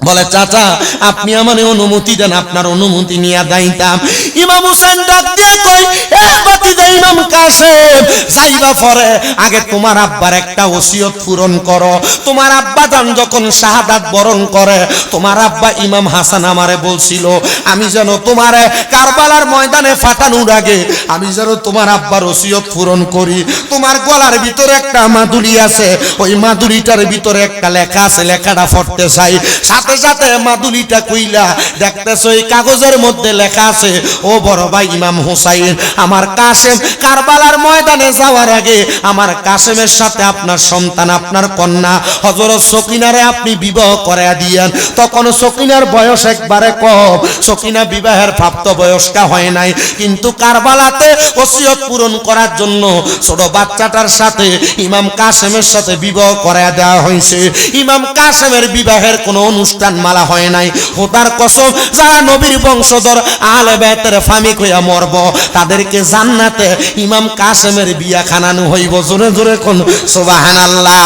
বলে চাচা আপনি আমার অনুমতি দেন, আপনার অনুমতি নিয়ে যাইতাম। ইমাম হুসাইন ডাক দিয়ে কই, এ ভাতিজা ইমাম কাসেম, যাইবা পরে আগে তোমার আব্বার একটা ওসিয়ত পূরণ করো। তোমার আব্বা জান যখন শাহাদাত বরণ করে, তোমার আব্বা ইমাম হাসান আমারে বলছিল আমি যেন তোমারে কারবালার ময়দানে ফাটানোর আগে আমি যেন তোমার আব্বার ওসিয়ত পূরণ করি। তোমার গলার ভিতরে একটা মাদুলি আছে, ওই মাদুলিটার ভিতরে একটা লেখা আছে, লেখাটা পড়তে চাই। সাথে সাথে মাদুলিটা কইলা দেখতেছো এই কাগজের মধ্যে লেখা আছে, ও বড় ভাই ইমাম হুসাইন, আমার কাসেম কারবালার ময়দানে যাওয়ার আগে আমার কাসেমের সাথে আপনার সন্তান, আপনার কন্যা হযরত সকিনারে আপনি বিবাহ করায়া দিয়েন। তখন সকিনার বয়স একবারে কম, সকিনা বিবাহের প্রাপ্ত বয়স্কা হয় নাই, কিন্তু কারবালাতে ওসিয়ত পূরণ করার জন্য ছোট বাচ্চাটার সাথে ইমাম কাসেমের সাথে বিবাহ করায়া দেওয়া হয়েছে। ইমাম কাসেমের বিবাহের কোনো অনুষ্ঠান মালা হয় নাই। খোদার কসম, যারা নবীর বংশধর আহলে বাইতের ফামিক হইয়া মরব, তাদেরকে জান্নাতে ইমাম কাসেমের বিয়া খানানো হইব। জোরে জোরে কোন সুবহানাল্লাহ।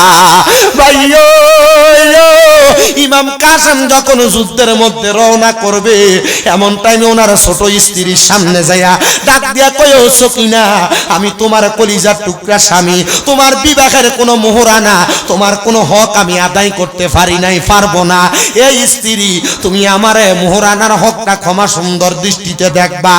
ভাইও ইমাম কাসেম যখন যুদ্ধের মধ্যে রওনা করবে, এমন টাইমে ওনার ছোট স্ত্রীর সামনে যাইয়া ডাক দিয়া কয়, ও সকিনা, আমি তোমার কলিজার টুকরা স্বামী, তোমার বিবাহের কোনো মোহরানা, তোমার কোনো হক আমি আদায় করতে পারি নাই, পারবো না। এই স্ত্রী, তুমি আমারে মোহরানার হকটা ক্ষমা সুন্দর দৃষ্টিতে দেখবা।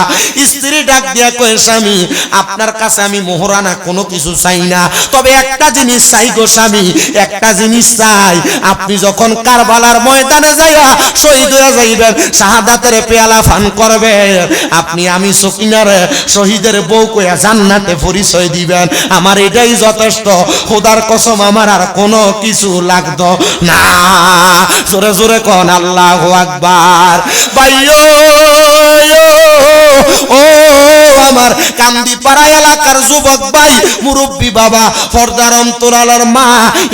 স্ত্রী ডাক দিয়া কয়, স্বামী আপনার কাছে আমি মোহরানা কোনো কিছু চাই না, তবে একটা জিনিস চাই গো স্বামী, একটা জিনিস চাই, আপনি যখন কারবালার ময়দানে যাইয়া শহীদ হয়ে যাইবেন, শাহাদাতের পেয়ালা পান করবেন, আপনি আমি সকিনারে শহীদের বউ কইয়া জান্নাতে পরিচয় দিবেন। আমার এটাই যথেষ্ট। খোদার কসম আমার আর কোনো কিছু লাগতো না। জোরে জোরে কোন আল্লাহু আকবার। ভাইও ও আমার কান্দিপাড়া এলাকার যুবক ভাই, মুরব্বী বাবা, পর্দার অন্তরালার মা,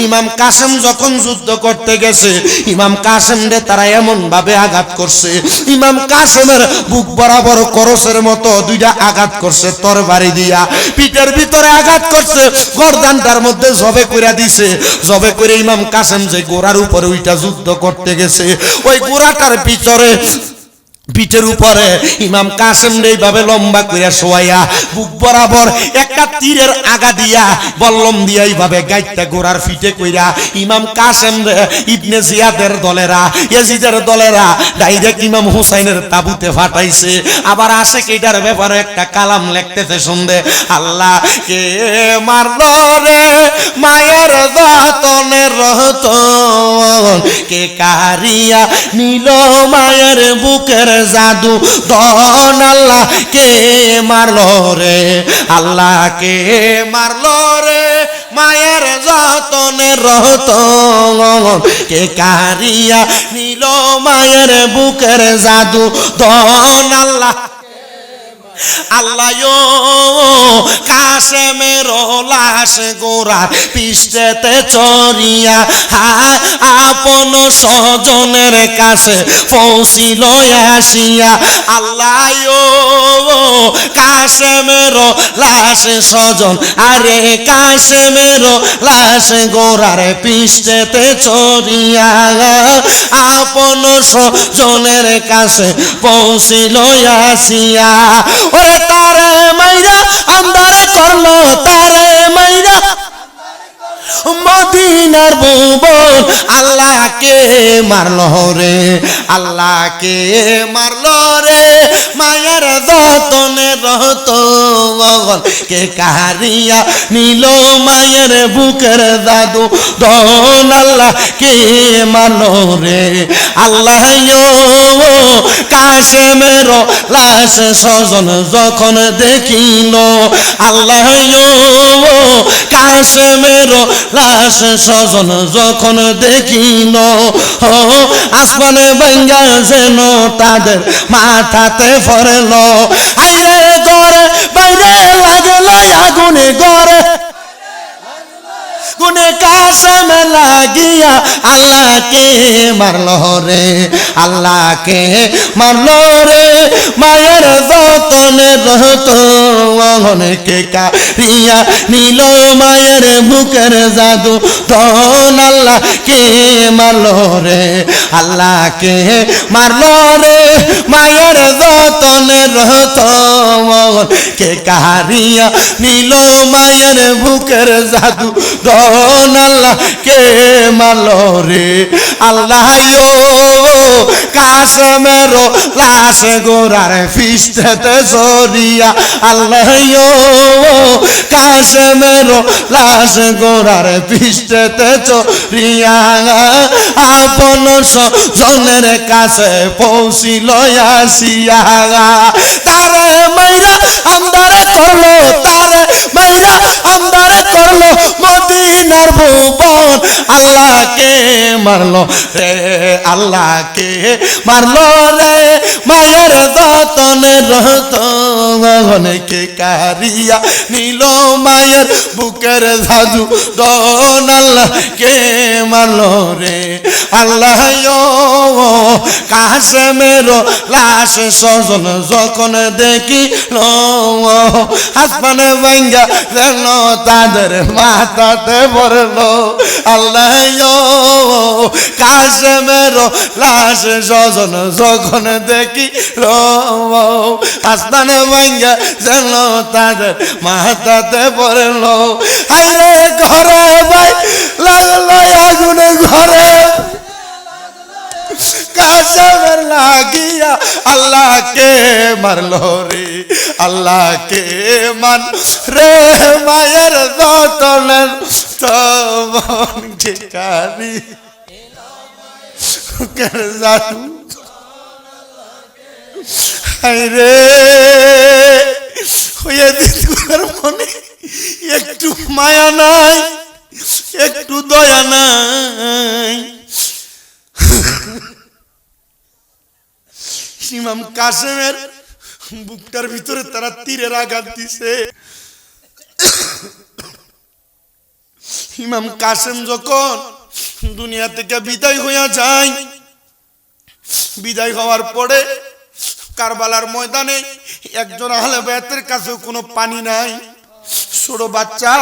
ইমাম কাসেম যখন যুদ্ধ করতে গেছে, ইমাম কাসেম রে তারা এমন ভাবে আঘাত করছে, ইমাম কাসেমের বুক বরাবর করসের মতো 2টা আঘাত করছে তরবারি দিয়া, পিঠের ভিতরে আঘাত করছে, গর্দানটার মধ্যে জবে কইরা দিছে। জবে করে ইমাম কাসেম যে ঘোড়ার উপরে ওইটা যুদ্ধ করতে গেছে, ওই ঘোড়াটার পিছরে পিঠের উপরে ইমাম কাসেম এইভাবে লম্বা কইরা শোয়াইয়া বুক বরাবর একটা তীরের আগা দিয়া বল্লম দিয়া এইভাবে গাইতে গোড়ার ফিটে কইরা ইমাম কাসেম ইবনে জিয়াদের দলেরা, ইয়াজিদের দলেরা ডাইরেক্ট ইমাম হুসাইনের তাবুতে ফাটাইছে। আবার আসে কেটার ব্যাপারে একটা কালাম লিখতেছে, শুনবে, আল্লাহ কে মারলো রে মায়ের যতনের রতন, কে কারিয়া নিল মায়ের বুকের জাদু দন, আল্লাহ কে মারলো রে, আল্লাহ কে মারলো রে মায়ের যতনের রতন, কে কারিয়া নিল মায়ের বুকের জাদু দন, আল্লাহ আল্লাহ কাসেমের লাশ গোড়ার পিষ্টেতে চড়িয়া আপন স্বজনের কাছে পৌঁছিল আসিয়া, আল্লাহ কাসেমের লাশ স্বজন, আরে কাসেমের লাশ গোড়ার পিষ্টেতে চড়িয়া আপন স্বজনের কাছে পৌঁছিল আসিয়া, ওরে তারে মাইরা আন্দারে করলো, তারে মাইরা মদিনার ভুবন আল্লাহকে মারলো রে, আল্লাহকে মারলো রে, মায়ের যতনে রতন কে কারিয়া নিল মায়ের বুকের জাদু দন আল্লাহকে মারলো রে। আল্লাহ কাশেমের লাশ স্বজন যখন দেখিল, আল্লাহ কাশেমের লাশ স্বজন যখন দেখিল, আসমানে ভাঙ্গা যেন তাদের মাথাতে পড়ল। আইরে ঘরে বাইরে লাগলো আগুনে, ঘরে গুনে কাসম লাগিয়া আল্লাহকে মারলো রে, আল্লাহকে মারলো রে, মায়ের যতনে রতন কে কারিয়া নিল মায়ের বুকের জাদু তখন আল্লাহকে মারলো রে, আল্লাহকে মারলো রে, মায়ের যতনে রতন কে কারিয়া নিল মায়ের বুকের জাদু দন আল্লাহকে মারলো রে। আল্লাহ কাশেমের লাশ গোরার ফিস্টেতে সরিয়া, আল্লাহ কাশেমের লাশ গোরার ফিস্টেতে চরিয়া আপন স্বজনের কাছে পৌঁছিল আসিয়া, তারে মাইরা আন্দারে করলো, তারে মাইরা আন্দারে করলো মদিনার ভুবন আল্লাহকে মারলো রে, আল্লাহকে মারলো রে, মায়ের যতনে রতন কে কারিয়া নিল মায়ের বুকের জাদু দন আল্লাহকে মারলো রে। আল্লাহ কাশেমের লাশ স্বজন যখন দেখিল, আসমানে ভাঙ্গা যেন তাদের মাথাতে পড়লো। আল্লাহ কাশেমের লাশ স্বজন যখন দেখিল, আসমানে ভাঙ্গা যেন তাদের মাথাতে পড়লো। আইরে ঘরে ভাই লাগলো আগুনে, ঘরে কাশেমের লাগিয়া আল্লাহকে মারলো রে, আল্লাহকে মান রে, মায়ের যতনের তবন কে কারি জাদু। আইরে মনে একটু মায়া নাই, একটু দয়া নাই। ইমাম কাশেমের বুকটার ভিতরে তারা তীরের আঘাত দিছে। ইমাম কাশেম যখন দুনিয়া থেকে বিদায় হইয়া যায়, বিদায় হওয়ার পরে কারবালার ময়দানে একজন আহলে বায়াতের কাছে কোনো পানি নাই। ছোট বাচ্চা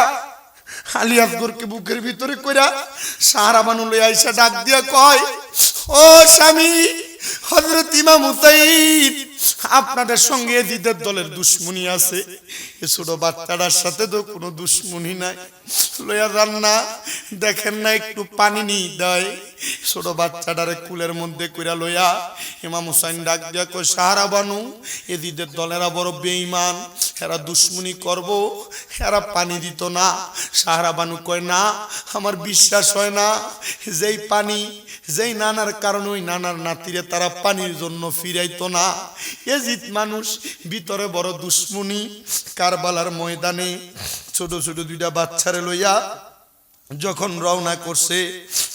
আলী আসগরকে বুকের ভিতরে কইরা সাহারা বানু লইয়া আইসা ডাক দিয়া কয়, ও স্বামী হযরত ইমাম হুসাইন, আপনাদের সঙ্গে এজিদের দলের দুশ্মনী আছে, এই ছোট বাচ্চাটার সাথে তো কোনো দুশ্মনী নাই, লইয়া যান না, দেখেন না একটু পানি নিয়ে দেয়। ছোট বাচ্চাটারে কুলের মধ্যে কইরা লইয়া ইমাম হুসাইন ডাক দিয়া কয়, সাহারা বানু এজিদের দলেরা বড় বেঈমান, এরা দুশ্মনী করব, এরা পানি দিত না। সাহারা বানু কয়, না আমার বিশ্বাস হয় না, যেই পানি যেই নানার কারণে ওই নানার নাতিরে তারা পানির জন্য ফিরাইতো না। এজিদ মানুষ ভিতরে বড় দুশ্মনী। কারবালার ময়দানে ছোট ছোট দুইটা বাচ্চারে লইয়া যখন রওনা করছে,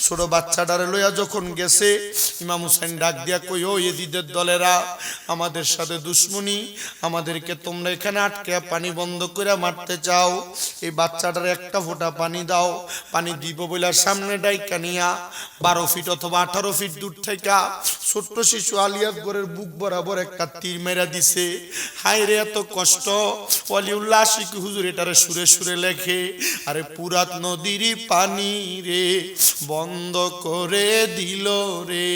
ছোট বাচ্চাটারে লইয়া যখন গেছে, ইমাম হুসাইন ডাক দিয়া কই, ও এজিদের দলেরা, আমাদের সাথে দুশ্মনী, আমাদেরকে তোমরা এখানে আটকে পানি বন্ধ করে মারতে চাও, এই বাচ্চাটার একটা ফোঁটা পানি দাও। পানি দিব বইলা সামনে ডাইকা নিয়া 12 ফিট অথবা 18 ফিট দূর থেকে ছোট্ট শিশু আলিয়াসগড়ের বুক বরাবর একটা তীর মেরা দিছে। হায় রে এত কষ্ট। ওয়ালিউল্লাহ আশিক হুজুর এটারে সুরে সুরে লেখে, আরে পুরাত নদীর পানি রে বন্ধ করে দিল রে,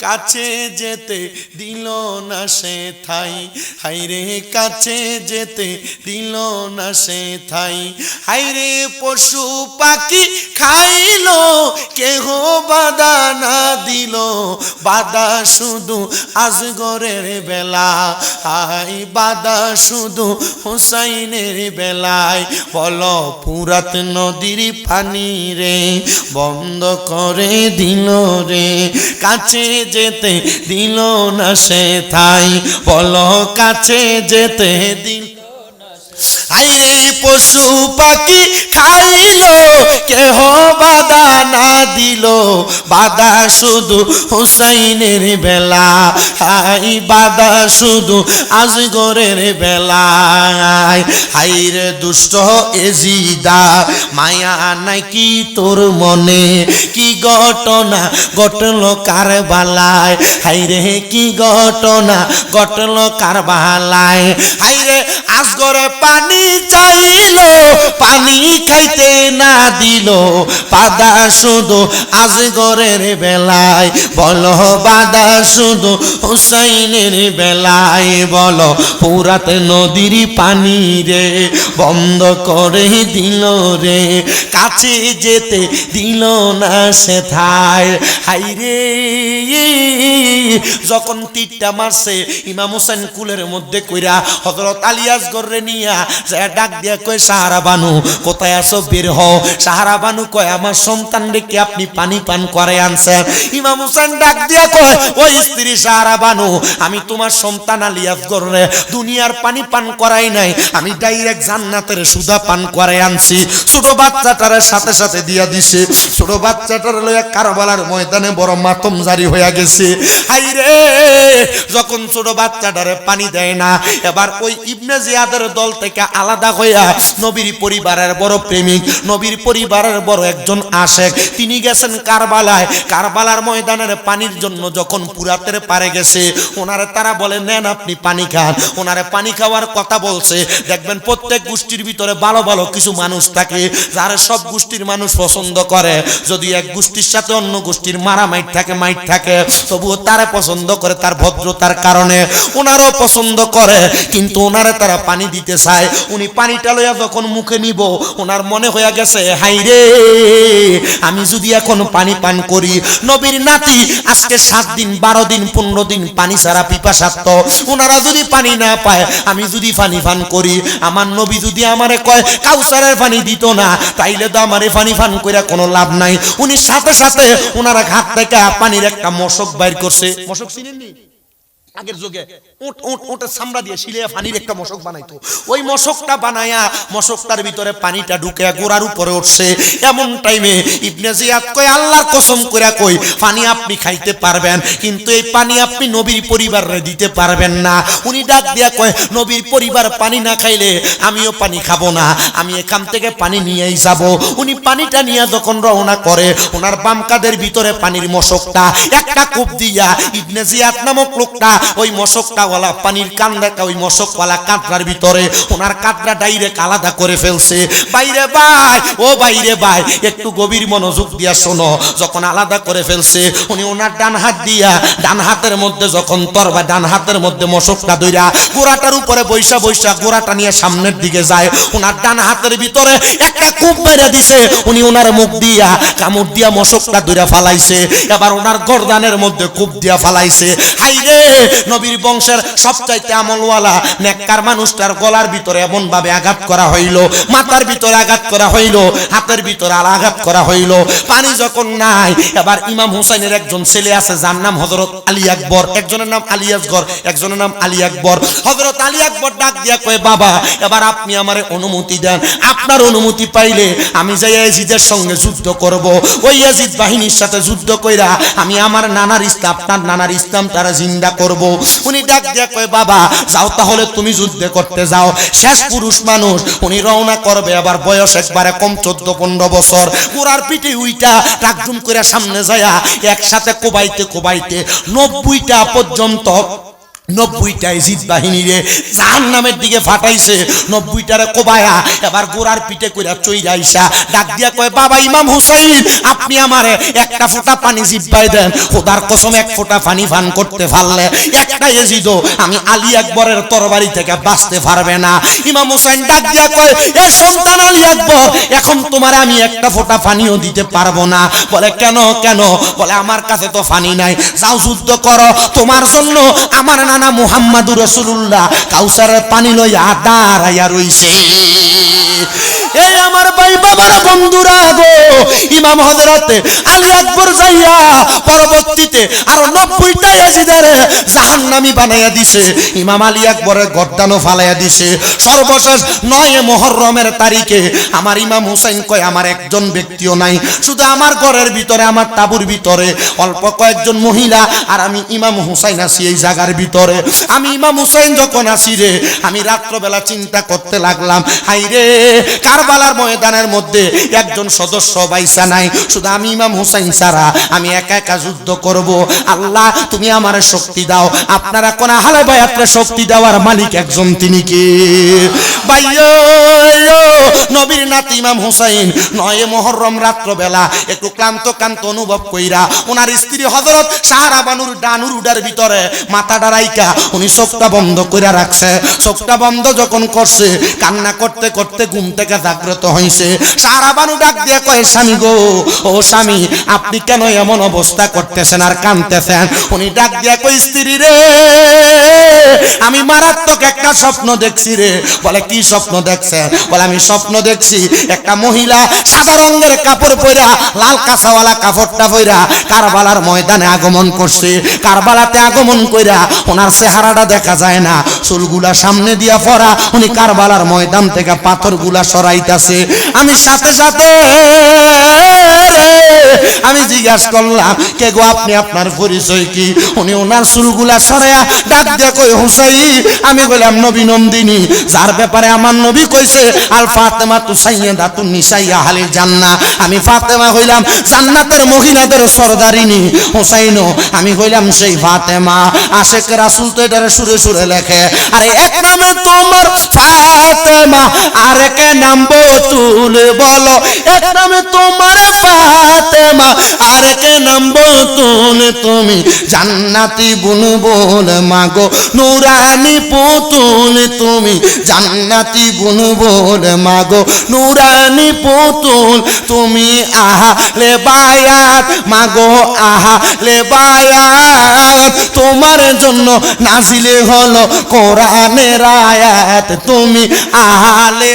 কাছে যেতে দিল না সে থাই। হায় রে কাছে যেতে দিল না সে থাই। হায় রে পশু পাখি খাইলো কেহ বাধা না দিল, বাধা শুধু আজগরের বেলা, আই বাধা শুধু হুসাইনের বেলায়। বলো পুরাত নদীর পানি রে বন্ধ করে দিল রে, কাছে যেতে দিল না সে থাই। বলো কাছে যেতে দিল। আইরে পশু পাখি খাইলো কেহ বাধা না দিল, বাধা শুধু হুসাইনের বেলা, আই বাধা শুধু আজগরের বেলায়। হাইরে দুষ্ট এজিদা মায়া নাকি তোর মনে, কি ঘটনা ঘটল কারবালায়। হাইরে কি ঘটনা ঘটল কারবালায়। হাইরে আজগরে পানি চাইলো পানি খাইতে না দিল, বাধা শুধু আজগরের বেলায়। বলো বাধা শুধু হুসাইনের বেলায়। বলো পুরাত নদীর পানি রে বন্ধ করে দিল রে, কাছে যেতে দিল না সে থাই। হাইরে যখন তীরটা মারছে ইমাম হোসেন কুলের মধ্যে কইরা হযরত আলী আসগর রে নিয়া যায় ডাক দিয়া কয় সাহারা বানু কোথায় আছো বের হও। সাহারা বানু কয় আমার সন্তান রে কি আপনি পানি পান করে আনছেন? ইমাম হোসেন ডাক দিয়া কয় ওই স্ত্রী সাহারা বানু, আমি তোমার সন্তান আলী আসগর রে দুনিয়ার পানি পান করাই নাই, আমি ডাইরেক্ট জান্নাতের সুধা পান করে আনছি। ছোট বাচ্চাটার সাথে সাথে দিয়া দিছে। ছোট বাচ্চাটার লইয়া কারবালার ময়দানে বড় মাতম জারি হইয়া গেছে। হাইরে যখন ছোট বাচ্চাটারে পানি দেয় না, এবার ওই ইবনে জিয়াদের দল থেকে আলাদা হইয়া নবীর পরিবারের বড় প্রেমিক, নবীর পরিবারের বড় একজন আশেক, তিনি গেছেন কারবালায়। কারবালার ময়দানের পানির জন্য যখন পুরাতের পারে গেছে, ওনারে তারা বলে নেন আপনি পানি খান। ওনারে পানি খাওয়ার কথা বলছে। দেখবেন প্রত্যেক গোষ্ঠীর ভিতরে ভালো ভালো কিছু মানুষ থাকে যারা সব গোষ্ঠীর মানুষ পছন্দ করে। যদি এক গোষ্ঠীর সাথে অন্য গোষ্ঠীর মারামাইট থাকে, মাইট থাকে, তবুও তারা পছন্দ করে তার ভদ্রতার কারণে, ওনারও পছন্দ করে। কিন্তু ওনারে তারা পানি দিতে চায়। উনি পানিটা লইয়া যখন মুখে নিব, ওনার মনে হইয়া গেছে হাই রে আমি যদি এখন পানি পান করি, নবীর নাতি আজকে 7 দিন 12 দিন 15 দিন পানি ছাড়া পিপাসার্ত, ওনারা যদি পানি না পায়, আমি যদি পানি পান করি, আমার নবী যদি আমারে কয় কাউসারের পানি দিত না, তাইলে তো আমারে পানি পান কইরা কোনো লাভ নাই। উনি সাথে সাথে ওনারা ঘাট থেকে পানির একটা মশক বাইর করছে। মশক চিনেননি? আগের যুগে ওটের চামড়া দিয়ে শিলিয়া পানির একটা মশক বানাইতো। ওই মশকটা বানায়া মশকটার ভিতরে পানিটা ঢুকে গোড়ার উপরে উঠছে। এমন টাইমে ইবনে জিয়াদ কয় আল্লাহর কসম কইরা কই পানি আপনি খাইতে পারবেন, কিন্তু এই পানি আপনি নবীর পরিবারে দিতে পারবেন না। উনি ডাক দিয়া কয় নবীর পরিবার পানি না খাইলে আমিও পানি খাবো না, আমি এখান থেকে পানি নিয়েই যাব। উনি পানিটা নিয়ে যখন রওনা করে, ওনার বাম কাঁধের ভিতরে পানির মশকটা একটা কূপ দিয়া ইবনে জিয়াদ নামক লোকটা ওই মশকটাওয়ালা পানির কান্দাটা ওই মশকওয়ালা কাঁদরার ভিতরে ওনার কাঁদরা ডাইরেক্ট আলাদা করে ফেলছে। বাইরে ভাই, ও বাইরে ভাই, একটু গভীর মনোযোগ দিয়া শোনো। যখন আলাদা করে ফেলছে, উনি ওনার ডান হাত দিয়া ডান হাতের মধ্যে যখন তরবা ডান হাতের মধ্যে মশকটা ধইরা গোড়াটার উপরে বৈশা বৈশা গোড়াটা নিয়ে সামনের দিকে যায়, ওনার ডান হাতের ভিতরে একটা কূপ মেরে দিছে। উনি ওনার মুখ দিয়া কামড় দিয়া মশকটা ধইরা ফালাইছে। এবার ওনার গর্দানের মধ্যে কূপ দিয়া ফালাইছে। হাইরে নবীর বংশের সবচাইতে আমলওয়ালা নেককার মানুষটার গলার ভিতরে এমন ভাবে আঘাত করা হইল, মাথার ভিতরে আঘাত করা হইল, হাতের ভিতরে আঘাত করা হইল। পানি যখন নাই, এবার ইমাম হুসাইনের একজন ছেলে আছে যার নাম হযরত আলী আকবর, একজনের নাম আলী আসগর, একজনের নাম আলী আকবর। হযরত আলী আকবর ডাক দিয়া কয় বাবা এবার আপনি আমারে অনুমতি দেন, আপনার অনুমতি পাইলে আমি যাই ইয়াজিদের সঙ্গে যুদ্ধ করব। ওই ইয়াজিদ বাহিনীর সাথে যুদ্ধ কইরা আমি আমার নানার ইসলাম আপনার নানার ইসলাম তারা জিন্দা করব। উনি ডাক দিয়া কয় বাবা যাও তাহলে তুমি যুদ্ধে করতে যাও। শেষ পুরুষ মানুষ, উনি রওনা করবে। আবার বয়স একবারে কম 14-15 বছর। ঘোড়ার পিঠে উইটা টাকজুম করে সামনে যায়া একসাথে কোবাইতে কোবাইতে 90টা পর্যন্ত 90টা জিদ বাহিনীরে জাহান্নামের দিকে ফাটাইছে। 90টারে কোবায়া এবার গোড়ার পিঠে কইরা চইরা আইসা ডাক দিয়া কয় বাবা ইমাম হুসাইন আপনি আমারে একটা ফোঁটা পানি জিব্বাই দেন। খোদার কসম এক ফোঁটা পানি পান করতে পারলে একটা এজিদও আমি আলী আকবরের তরবারি থেকে বাঁচতে পারবে না। ইমাম হুসাইন ডাক দিয়া কয় এ সন্তান আলী আকবর এখন তোমার আমি একটা ফোঁটা পানিও দিতে পারবো না। বলে কেন কেন? বলে আমার কাছে তো পানি নাই, যাও যুদ্ধ করো। তোমার জন্য আমার নানা মুহাম্মাদুর রাসূলুল্লাহ কাউসারের পানি লইয়া দাঁড়াইয়া রইছে। এই আমার ভাই বাবারা বন্ধুরা গো, ইমাম হযরত আলী আকবর যাইয়া পরবর্তীতে আরো 90টা ইয়াজিদের জাহান্নামী বানাইয়া দিছে। ইমাম আলী আকবরের গর্দানও ফালাইয়া দিছে। সর্বশেষ 9 মুহররমের তারিখে আমার ইমাম হুসাইন কয় আমার একজন ব্যক্তিও নাই, শুধু আমার ঘরের ভিতরে আমার তাঁবুর ভিতরে অল্প কয়েকজন মহিলা আর আমি ইমাম হুসাইন আছি এই জায়গার ভিতরে। আমি ইমাম হুসাইন যখন আসি রে, আমি রাত্রবেলা চিন্তা করতে লাগলাম হাই রে কারবালার ময়দানের মধ্যে একজন সদস্য বাইসা নাই, শুধু আমি ইমাম হুসাইন ছাড়া আমি একা একা যুদ্ধ করব। আল্লাহ তুমি আমারে শক্তি দাও। আপনারা কোন হালে বায়াতে শক্তি দেওয়ার মালিক একজন, তিনি কে? ভাইও নবীর নাতি ইমাম হুসাইন 9 মুহররম রাত্রবেলা একটু ক্লান্ত অনুভব কইরা ওনার স্ত্রী হযরত সাহারা বানুর ডানুর উডার ভিতরে মাথাটা রাইকা উনি চোখটা বন্ধ কইরা রাখছে। চোখটা বন্ধ যখন করছে কান্না করতে করতে ঘুম থেকে জাগ্রত হইছে। সাহারা বানু ডাক দিয়া কয় স্বামী গো, ও স্বামী আপনি কেন এমন অবস্থা করতেছেন আর কাঁদতেছেন? উনি ডাক দিয়া কয় স্ত্রী রে আমি মারাত্মক একটা স্বপ্ন দেখছি রে। বলে কি স্বপ্ন দেখছেন? বলে আমি স্বপ্ন দেখছি একটা মহিলা সাদা রঙের কাপড় পরা লাল কাঁচাওয়ালা কাপড়টা পরা কারবালার ময়দানে আগমন করছে। কারবালাতে আগমন কইরা ওনার চেহারাটা দেখা যায় না, চুলগুলা সামনে দিয়া পরা। উনি কারবালার ময়দান থেকে পাথরগুলা সরাইতাছে। আমি সাথে সাথে আমি জিজ্ঞাসা করলাম কে গো আপনি, আপনার পরিচয় কি? উনি ওনার চুলগুলা সরাইয়া ডাক দিয়া কই হুসাইন আমি বললাম নবী নন্দিনী, যার ব্যাপারে আমার নবী কইছে আল ফাতেমা তু সাইয়্যিদাতুন নিসাই আহলিল জান্নাহ। আমি ফাতেমা হইলাম জান্নাতের মহিলাদের সরদারিনী। হুসাইনও আমি হইলাম সেই ফাতেমা। আশেক রাসূল তো এটারে সুরে সুরে লেখে, আরে এক নামে তোমার ফাতেমা আর এক নাম বতুল, বলো এক নামে তোমার ফাতেমা আর এক নাম বতুল। তুমি জান্নাতি বুলবুল মাগো নূরানি পুতুল, তুমি জান্নাতি বুলবুল মাগো নূরানি পুতুল। তুমি আহলে বায়াত মাগো আহলে বায়াত, তোমার জন্য নাজিলে হলো কোরআনের আয়াত। তুমি আহলে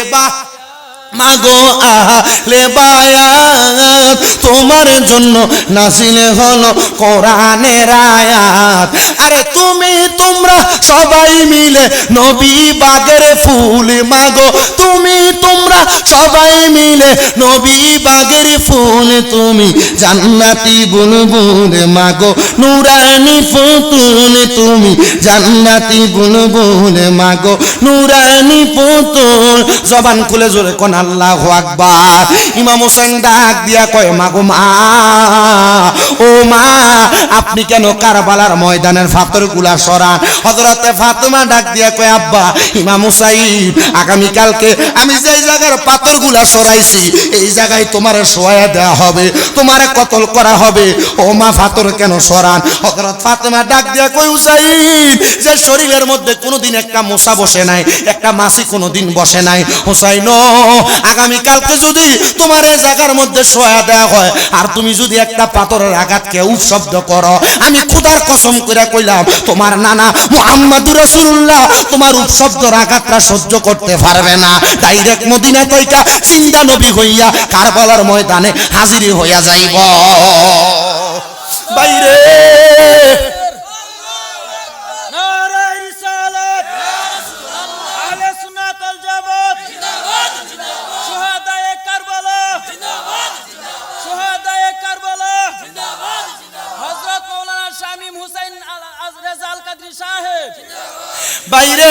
মাগো আহলে বায়াত, তোমার জন্য নাজিলে হলো কোরআনের আয়াত। আরে তুমি তোমরা সবাই মিলে নবী বাগের ফুল মাগো, তুমি তোমরা সবাই মিলে নবী বাগের ফুল। তুমি জান্নাতি বুলবুল মাগো নূরানি পুতুল, তুমি জান্নাতি বুলবুল মাগো নূরানি পুতুল। জবান খুলে জোরে কোন আল্লাহু আকবার। ইমাম হোসেন ডাক দিয়া কয় মাগো মা, ও মা আপনি কেন কারবালার ময়দানের পাথরগুলা সরান? হযরতে ফাতেমা ডাক দিয়া কয় আব্বা ইমাম হুসাইন আগামী কালকে আমি যেই জায়গার পাথরগুলা সরাইছি এই জায়গায় তোমারে শোয়া দেওয়া হবে, তোমারে কতল করা হবে। ও মা পাথর কেন সরান? হযরত ফাতেমা ডাক দিয়া কয় হুসাইন যে শরীরের মধ্যে কোনোদিন একটা মশা বসে নাই, একটা মাছি কোনোদিন বসে নাই, হুসাইন আগামী কালকে যদি তোমার এই জায়গার মধ্যে শোয়া দেওয়া হয় আর তুমি যদি একটা পাথরের আঘাতকে উৎশব্দ করো, আমি খোদার কসম করে কইলাম তোমার নানা মুহাম্মাদুর রাসূলুল্লাহ তোমার উৎশব্দর আঘাতটা সহ্য করতে পারবে না। ডাইরেক্ট মদিনা থেকে জিন্দা নবী হইয়া কারবালার ময়দানে হাজির হইয়া যাইব। বাইরে বাইরে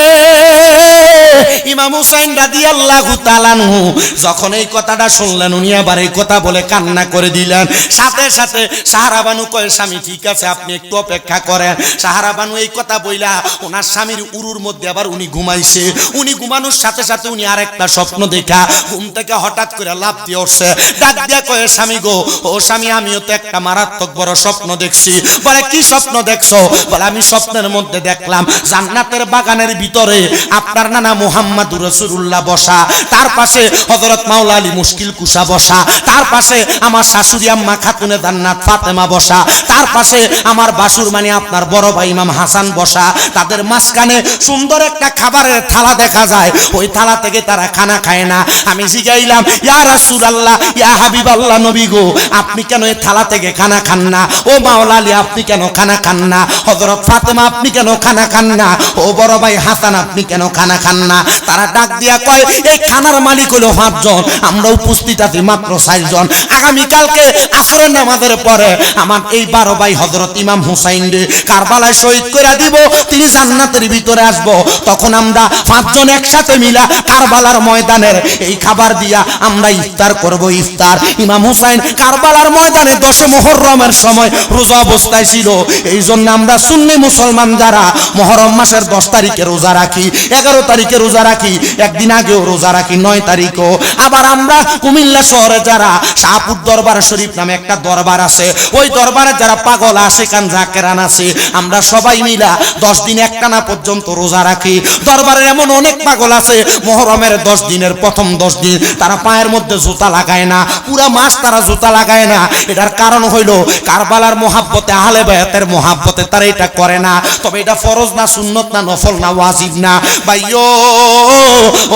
ইমাম হুসাইন রাদিয়াল্লাহু তাআলা আনহু যখন এই কথাটা শুনলেন উনি আবার এই কথা বলে কান্না করে দিলেন। সাথে সাথে সাহারা বানু কয় স্বামী ঠিক আছে আপনি একটু অপেক্ষা করেন। সাহারা বানু এই কথা বইলা ওনার স্বামীর উরুর মধ্যে আবার উনি ঘুমাইছে। উনি ঘুমানোর সাথে সাথে উনি আরেকটা স্বপ্ন দেখা ঘুম থেকে হঠাৎ করে লাফ দিয়ে উঠছে। ডাক দিয়া কয় স্বামী গো, ও স্বামী আমিও তো একটা মারাত্মক বড় স্বপ্ন দেখছি। বলে কি স্বপ্ন দেখছো? বলে আমি স্বপ্নের মধ্যে দেখলাম জান্নাতের বাগানের ভিতরে আপনার নানা মুহাম্মাদুর রাসূলুল্লাহ বসা, তার পাশে হযরত মাওলা আলী মুশকিল কুশা বসা, তার পাশে আমার শাশুড়ি আম্মা খাতুনে জান্নাত ফাতেমা বসা, তার পাশে আমার বাসুর মানে আপনার বড় ভাই ইমাম হাসান বসা। তাদের মাঝখানে সুন্দর একটা খাবারের থালা দেখা যায়, ওই থালা থেকে তারা খানা খায় না। আমি জিগাইলাম ইয়া রাসূলুল্লাহ ইয়া হাবিবাল্লাহ নবী গো, আপনি কেন এই থালা থেকে খানা খান না? ও মাওলা আলী আপনি কেন খানা খান না? হযরত ফাতেমা আপনি কেন খানা খান না? ও বড় ভাই হাসান আপনি কেন খানা খান না? তারা ডাক দিয়া কয় এই খানার মালিক হলো 5 জন, আমরা উপস্থিত আছি মাত্র 4 জন। আগামী কালকে আসরের নামাজের পরে আমার এই 12 ভাই হযরত ইমাম হুসাইন রে কারবালায় শহীদ করে দিব, তিনি জান্নাতের ভিতরে আসবো। তখন আমরা 5 জন একসাথে মিলা কারবালার ময়দানের এই খাবার দিয়া আমরা ইফতার করব। ইফতার ইমাম হুসাইন কারবালার ময়দানে 10 মুহররমের সময় রোজা অবস্থায় ছিল। এই জন্য আমরা সুন্নি মুসলমান যারা মুহররম মাসের 10 তারিখে রোজা রাখি, 11 তারিখে রোজা রাখি, একদিন আগেও রোজা রাখি, 9 তারিখও। আবার আমরা কুমিল্লা শহরে যারা শাহপুর দরবার শরীফ নামে একটা দরবার আছে, ওই দরবারে যারা পাগল আশিকান জাকেরান আছে, আমরা সবাই মিলা 10 দিন একটানা পর্যন্ত রোজা রাখি। দরবারের এমন অনেক পাগল আছে মুহররমের 10 দিনের প্রথম 10 দিন তারা পায়ের মধ্যে জুতা লাগায় না, পুরা মাস তারা জুতা লাগায় না। এটার কারণ হইল কারবালার মহাব্বতে, আহলে বায়াতের মহাব্বতে তারা এটা করে না। তবে এটা ফরজ না, সুন্নত না, নফল না, ওয়াজিব না। ভাইও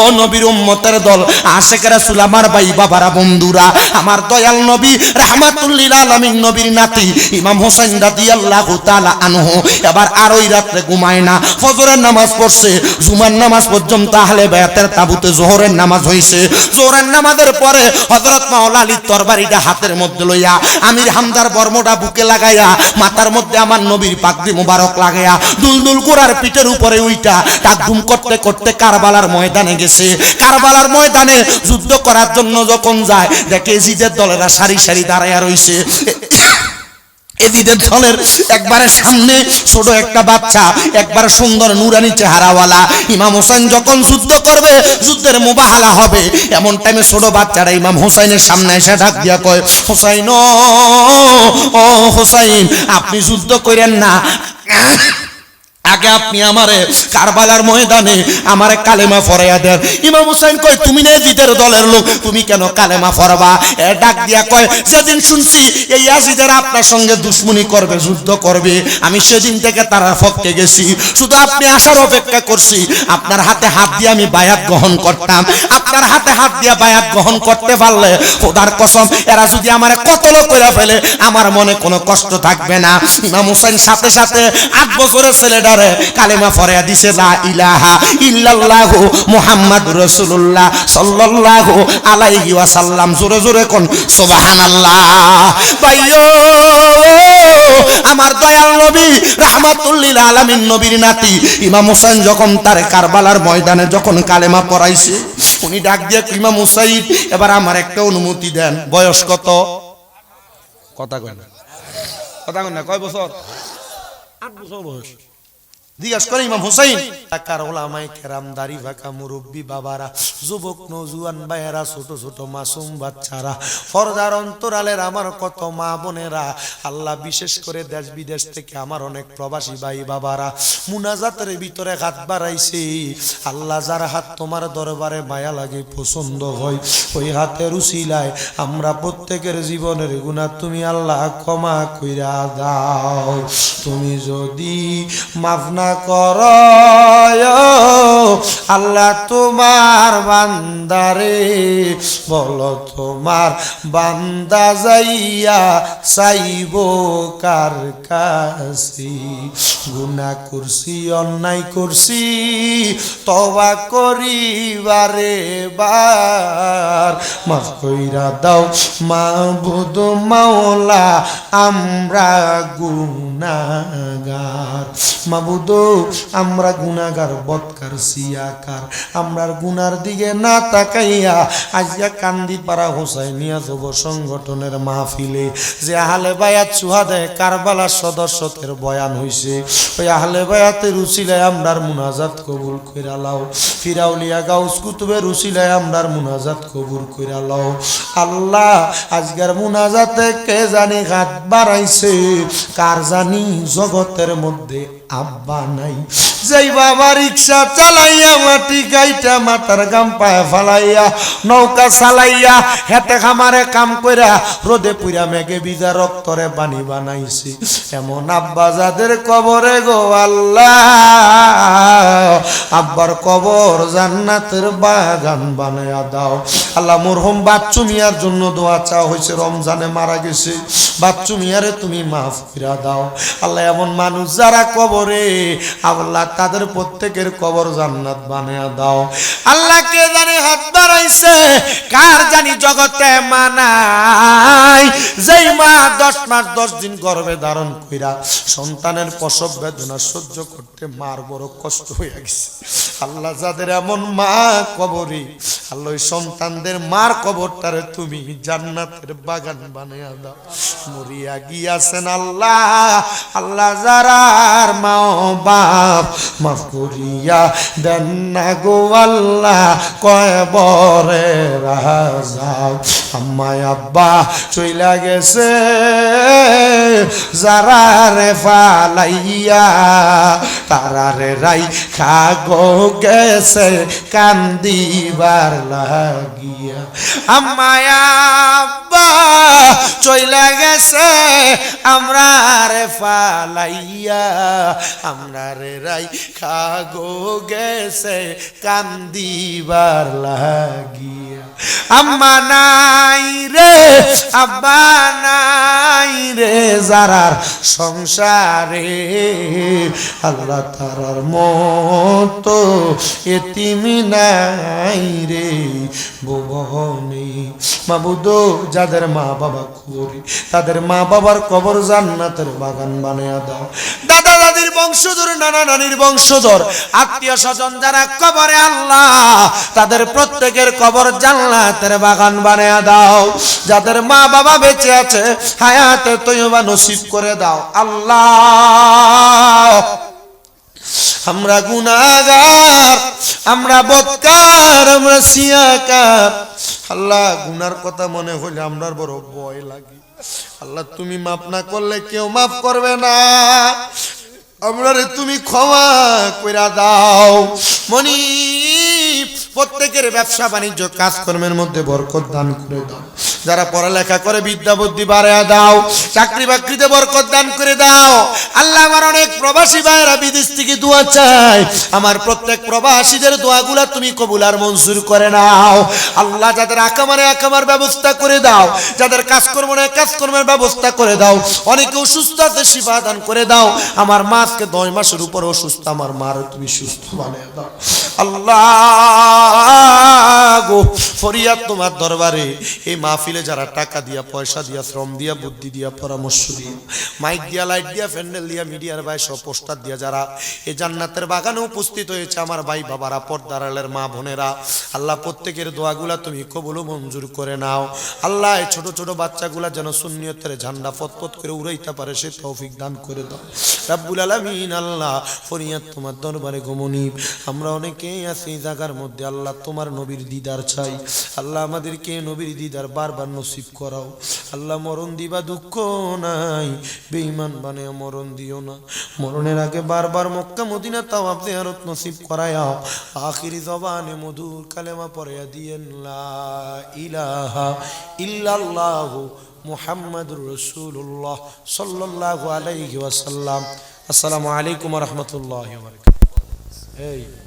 ও নবীর উম্মতের দল, আশিক রাসূল আমার ভাই বাবারা বন্ধুরা, আমার দয়াল নবী রাহমাতুল লিল আলামিন নবীর নাতি ইমাম হোসেন রাদিয়াল্লাহু তাআলা আনহু এবার আর ওই রাতে ঘুমায় না। ফজরের নামাজ পড়ছে, জুমার নামাজ পর্যন্ত আহলে বায়াতের তাবুতে জোহরের নামাজ হইছে। জোহরের নামাজের পরে হযরত মাওলা আলীর তরবারিটা হাতের মধ্যে লইয়া, আমির হামদার বর্মটা বুকে লাগাইয়া, মাথার মধ্যে আমার নবীর পাগড়ি মোবারক লাগাইয়া দুলদুল কুরার পিঠের উপরে উইটা টাকধুম করতে করতে কারবালার ময়দানে গেছে। কারবালার ময়দানে যুদ্ধ করার জন্য যখন যায় দেখে এজিদের দলেরা সারি সারি দাঁড়াইয়া রইছে। এজিদের দলের একবারে সামনে ছোট একটা বাচ্চা, একবার সুন্দর নুরানি চেহারাওয়ালা। ইমাম হোসেন যখন যুদ্ধ করবে, যুদ্ধের মুবাহালা হবে, এমন টাইমে ছোট বাচ্চারা ইমাম হোসেনের সামনে এসে ডাক দিয়া কয় হোসাইন ও হোসাইন আপনি যুদ্ধ করেন না, আগে আপনি আমারে কারবালার ময়দানে আমারে কালেমা পড়াইয়া দেন। ইমাম হুসাইন কয় তুমি না জিদের দলের লোক, তুমি কেন কালেমা পড়বা? ডাক দিয়া কয় সেদিন শুনছি এই ইয়াজিদের আপনার সঙ্গে দুশমনি করবে, যুদ্ধ করবে, আমি সেদিন থেকে তার পক্ষে গেছি, শুধু আপনি আসার অপেক্ষা করছি। আপনার হাতে হাত দিয়ে আমি বায়াত গ্রহণ করতাম, আপনার হাতে হাত দিয়ে বায়াত গ্রহণ করতে পারলে খোদার কসম এরা যদি আমারে কতল করে ফেলে আমার মনে কোনো কষ্ট থাকবে না। ইমাম হুসাইন সাথে সাথে 8 বছরের ছেলেটারে কালেমা পড়াইয়া দিছে, লা ইলাহা ইল্লাল্লাহু মুহাম্মাদুর রাসূলুল্লাহ সাল্লাল্লাহু আলাইহি ওয়াসাল্লাম। জোরে জোরে কোন সুবহানাল্লাহ। ভাইও আমার দয়াল নবী রাহমাতুল লিল আলামিন নবীর নাতি ইমাম হুসাইন যখন তার কারবালার ময়দানে যখন কালেমা পড়াইছে, উনি ডাক দিয়ে ইমাম হুসাইন এবার আমার একটা অনুমতি দেন। বয়স কত? কথা কয় না, কথা কয় না, কয় বছর? 8 বছর বয়স। জিজ্ঞাসা করে ইমাম হুসাইন, টাকার ওলামায়ে কেরাম, দাড়ি ভাকা মুরব্বী বাবারা, যুবক নওজোয়ান ভাইয়েরা, ছোট ছোট মাসুম বাচ্চারা, পর্দার অন্তরালের আমার কত মা বোনেরা, আল্লাহ বিশেষ করে দেশ বিদেশ থেকে আমার অনেক প্রবাসী ভাই বাবারা মুনাজাতের ভিতরে হাত বাড়াইছে। আল্লাহ যার হাত তোমার দরবারে মায়া লাগে, পছন্দ হয়, ওই হাতের উসিলায় আমরা প্রত্যেকের জীবনের গুনাহ তুমি আল্লাহ ক্ষমা কইরা দাও। তুমি যদি মাফ না কর আল্লাহ তোমার বান্দারে, বলো তোমার বান্দা যাইয়া চাইব কার কাছে? গুনাহ করছি, অন্যায় করছি, তওবা করিবারে বার, মাফ কইরা দাও মাবুদ মাওলা আমরা গুনাহ গুনাহগার। মাবুদ আমরা গুনাহগার, বদকার, সিয়াকার। আমরার গুনার দিকে না তাকাইয়া আজকে কান্দিপাড়া হোসাইনিয়া যুব সংগঠনের মাহফিলে যে আহলে বায়াত সুহাদে কারবালার সদস্যদের বয়ান হইছে, ওই আহলে বায়াতের উসিলায় আমরার মুনাজাত কবুল কইরা লাও। ফিরাউলিয়া গাউস কুতুবের উসিলায় আমরার মুনাজাত কবুল কইরা লাও। আল্লাহ আজকের মুনাজাতে কে জানি হাত বাড়াইছে, কার জানি জগতের মধ্যে আব্বা নাই। যেই বাবা রিক্সা চালাইয়া মাটি গাইটা মাথার গাম পায়ে ফালাইয়া নৌকা চালাইয়া হেতে খামারে কাম কইরা রোদে পুইরা মেঘে ভিজা রক্তরে পানি বানাইছে, এমন আব্বা যাদের কবরে গো আল্লাহ, আব্বার কবর জান্নাতের বাগান বানায়া দাও। আল্লাহ মরহুম বাচ্চু মিয়ার জন্য দোয়া চাওয়া হয়েছে, রমজানে মারা গেছে, বাচ্চু মিয়ারে তুমি মাফ কইরা দাও। আল্লাহ এমন মানুষ যারা কবরে, আল্লাহ তাদের প্রত্যেকের কবর জান্নাত বানায়া দাও। আল্লাহ কে জানি হাত বাড়াইছে, কার জানি জগতে মানাই, যেই মা 10 মাস 10 দিন গর্ভে ধারণ কইরা সন্তানের প্রসব বেদনা সহ্য করতে মার বড় কষ্ট হয়ে গেছে। আল্লাহ যাদের এমন মা কবরে, আল্লাহ সন্তানদের মার কবরটারে তুমি জান্নাতের বাগান বানায়া দাও। মরিয়া গিয়াছেন আল্লাহ, আল্লাহ যারার মা বাপ মাফ করিয়া দেন না গো আল্লাহ, কবরে রাজাও। আম্মায় আব্বা চইলা গেছে যারারে ফালাইয়া, তারারে রাই খাগো গেছে কান্দিবার লাগিয়া। আম্মায় আব্বা চইলা গেছে আমরা রে ফালাইয়া, আমরা রে রাই খাগো গেছে কান্দিবার লাগিয়া। আম্মা নাই রে আব্বা নাই রে যারার সংসারে, আল্লাহ তারার মতো এতিমি নাই রে ভুবনে। মাবুদ যাদের মা বাবা কবরে, তাদের মা বাবার কবর জান্নাতের বাগান বানায়া দাও। দাদা দাদির বংশধর, নানা নানির বংশধর, আত্মীয় স্বজন যারা কবরে, আল্লাহ তাদের প্রত্যেকের কবর জান্নাতের বাগান বানায়া দাও। যাদের মা বাবা বেঁচে আছে হায়াতে তৈয়বা নসিব করে দাও। আল্লাহ আমরা গুনাহগার, আমরা বদকার, আমরা সিয়াকার। আল্লাহ গুনার কথা মনে হইলে আমরার বড় ভয় লাগে। আল্লাহ তুমি মাফ না করলে কেউ মাফ করবে না, আমরারে তুমি ক্ষমা কইরা দাও। মনি প্রত্যেকের ব্যবসা বাণিজ্য কাজকর্মের মধ্যে বরকত দান করে দাও। যারা পড়ালেখা করে বিদ্যা বুদ্ধি বাড়ায়া দাও, চাকরি বাকরিতে বরকত দান করে দাও। আল্লাহ আমার অনেক প্রবাসী ভাইরা বিদেশ থেকে দোয়া চায়, আমার প্রত্যেক প্রবাসীদের দোয়াগুলা তুমি কবুল আর মঞ্জুর করে নাও। আল্লাহ যাদের আকামার ব্যবস্থা করে দাও, যাদের কাজকর্ম নেই কাজকর্মের ব্যবস্থা করে দাও। অনেকে অসুস্থ আছে শিফা দান করে দাও। আমার মা আজকে 9 মাসের উপর অসুস্থ, আমার মার তুমি সুস্থ বানিয়ে দাও। আল্লাহ গো ফরিয়াদ তোমার দরবারে, এই মাহফিলে যারা টাকা দিয়া, পয়সা দিয়া, শ্রম দিয়া, বুদ্ধি দিয়া, পরামর্শ দিয়া, মাইক দিয়া, লাইট দিয়া, প্যান্ডেল দিয়া, মিডিয়ার ভাই সব পোস্টার দিয়া যারা এই জান্নাতের বাগানে উপস্থিত হয়েছে, আমার ভাই বাবারা, পর্দার আড়ালের মা বোনেরা, আল্লাহ প্রত্যেকের দোয়াগুলা তুমি কবুল ও মঞ্জুর করে নাও। আল্লাহ এই ছোট ছোট বাচ্চাগুলা যেন সুন্নিয়তের ঝান্ডা ফতফত করে উড়াইতে পারে সে তৌফিক দান করে দাও রাব্বুল আলামিন। আল্লাহ ফরিয়াদ তোমার দরবারে গমনিব, আমরা অনেকেই আছি জায়গার মধ্যে, আল্লাহ তোমার নবীর দিদার চাই। আল্লাহ আমাদেরকে নবীর দিদার বারবার নসিব করাও। আল্লাহ মরণ দিবা দুঃখ নাই, বেঈমান বানিয়ে মরণ দিও না। মরণের আগে বারবার মক্কা মদিনা তাওয়াফ জিয়ারত নসিব করায়াও। আখিরি জবানে মধুর কালেমা পড়িয়া দিয়েন লা ইলাহা ইল্লাল্লাহু মুহাম্মাদুর রাসূলুল্লাহ সাল্লাল্লাহু আলাইহি ওয়াসাল্লাম। আসসালামু আলাইকুম ওয়া রাহমাতুল্লাহি ওয়া বারাকাতুহু।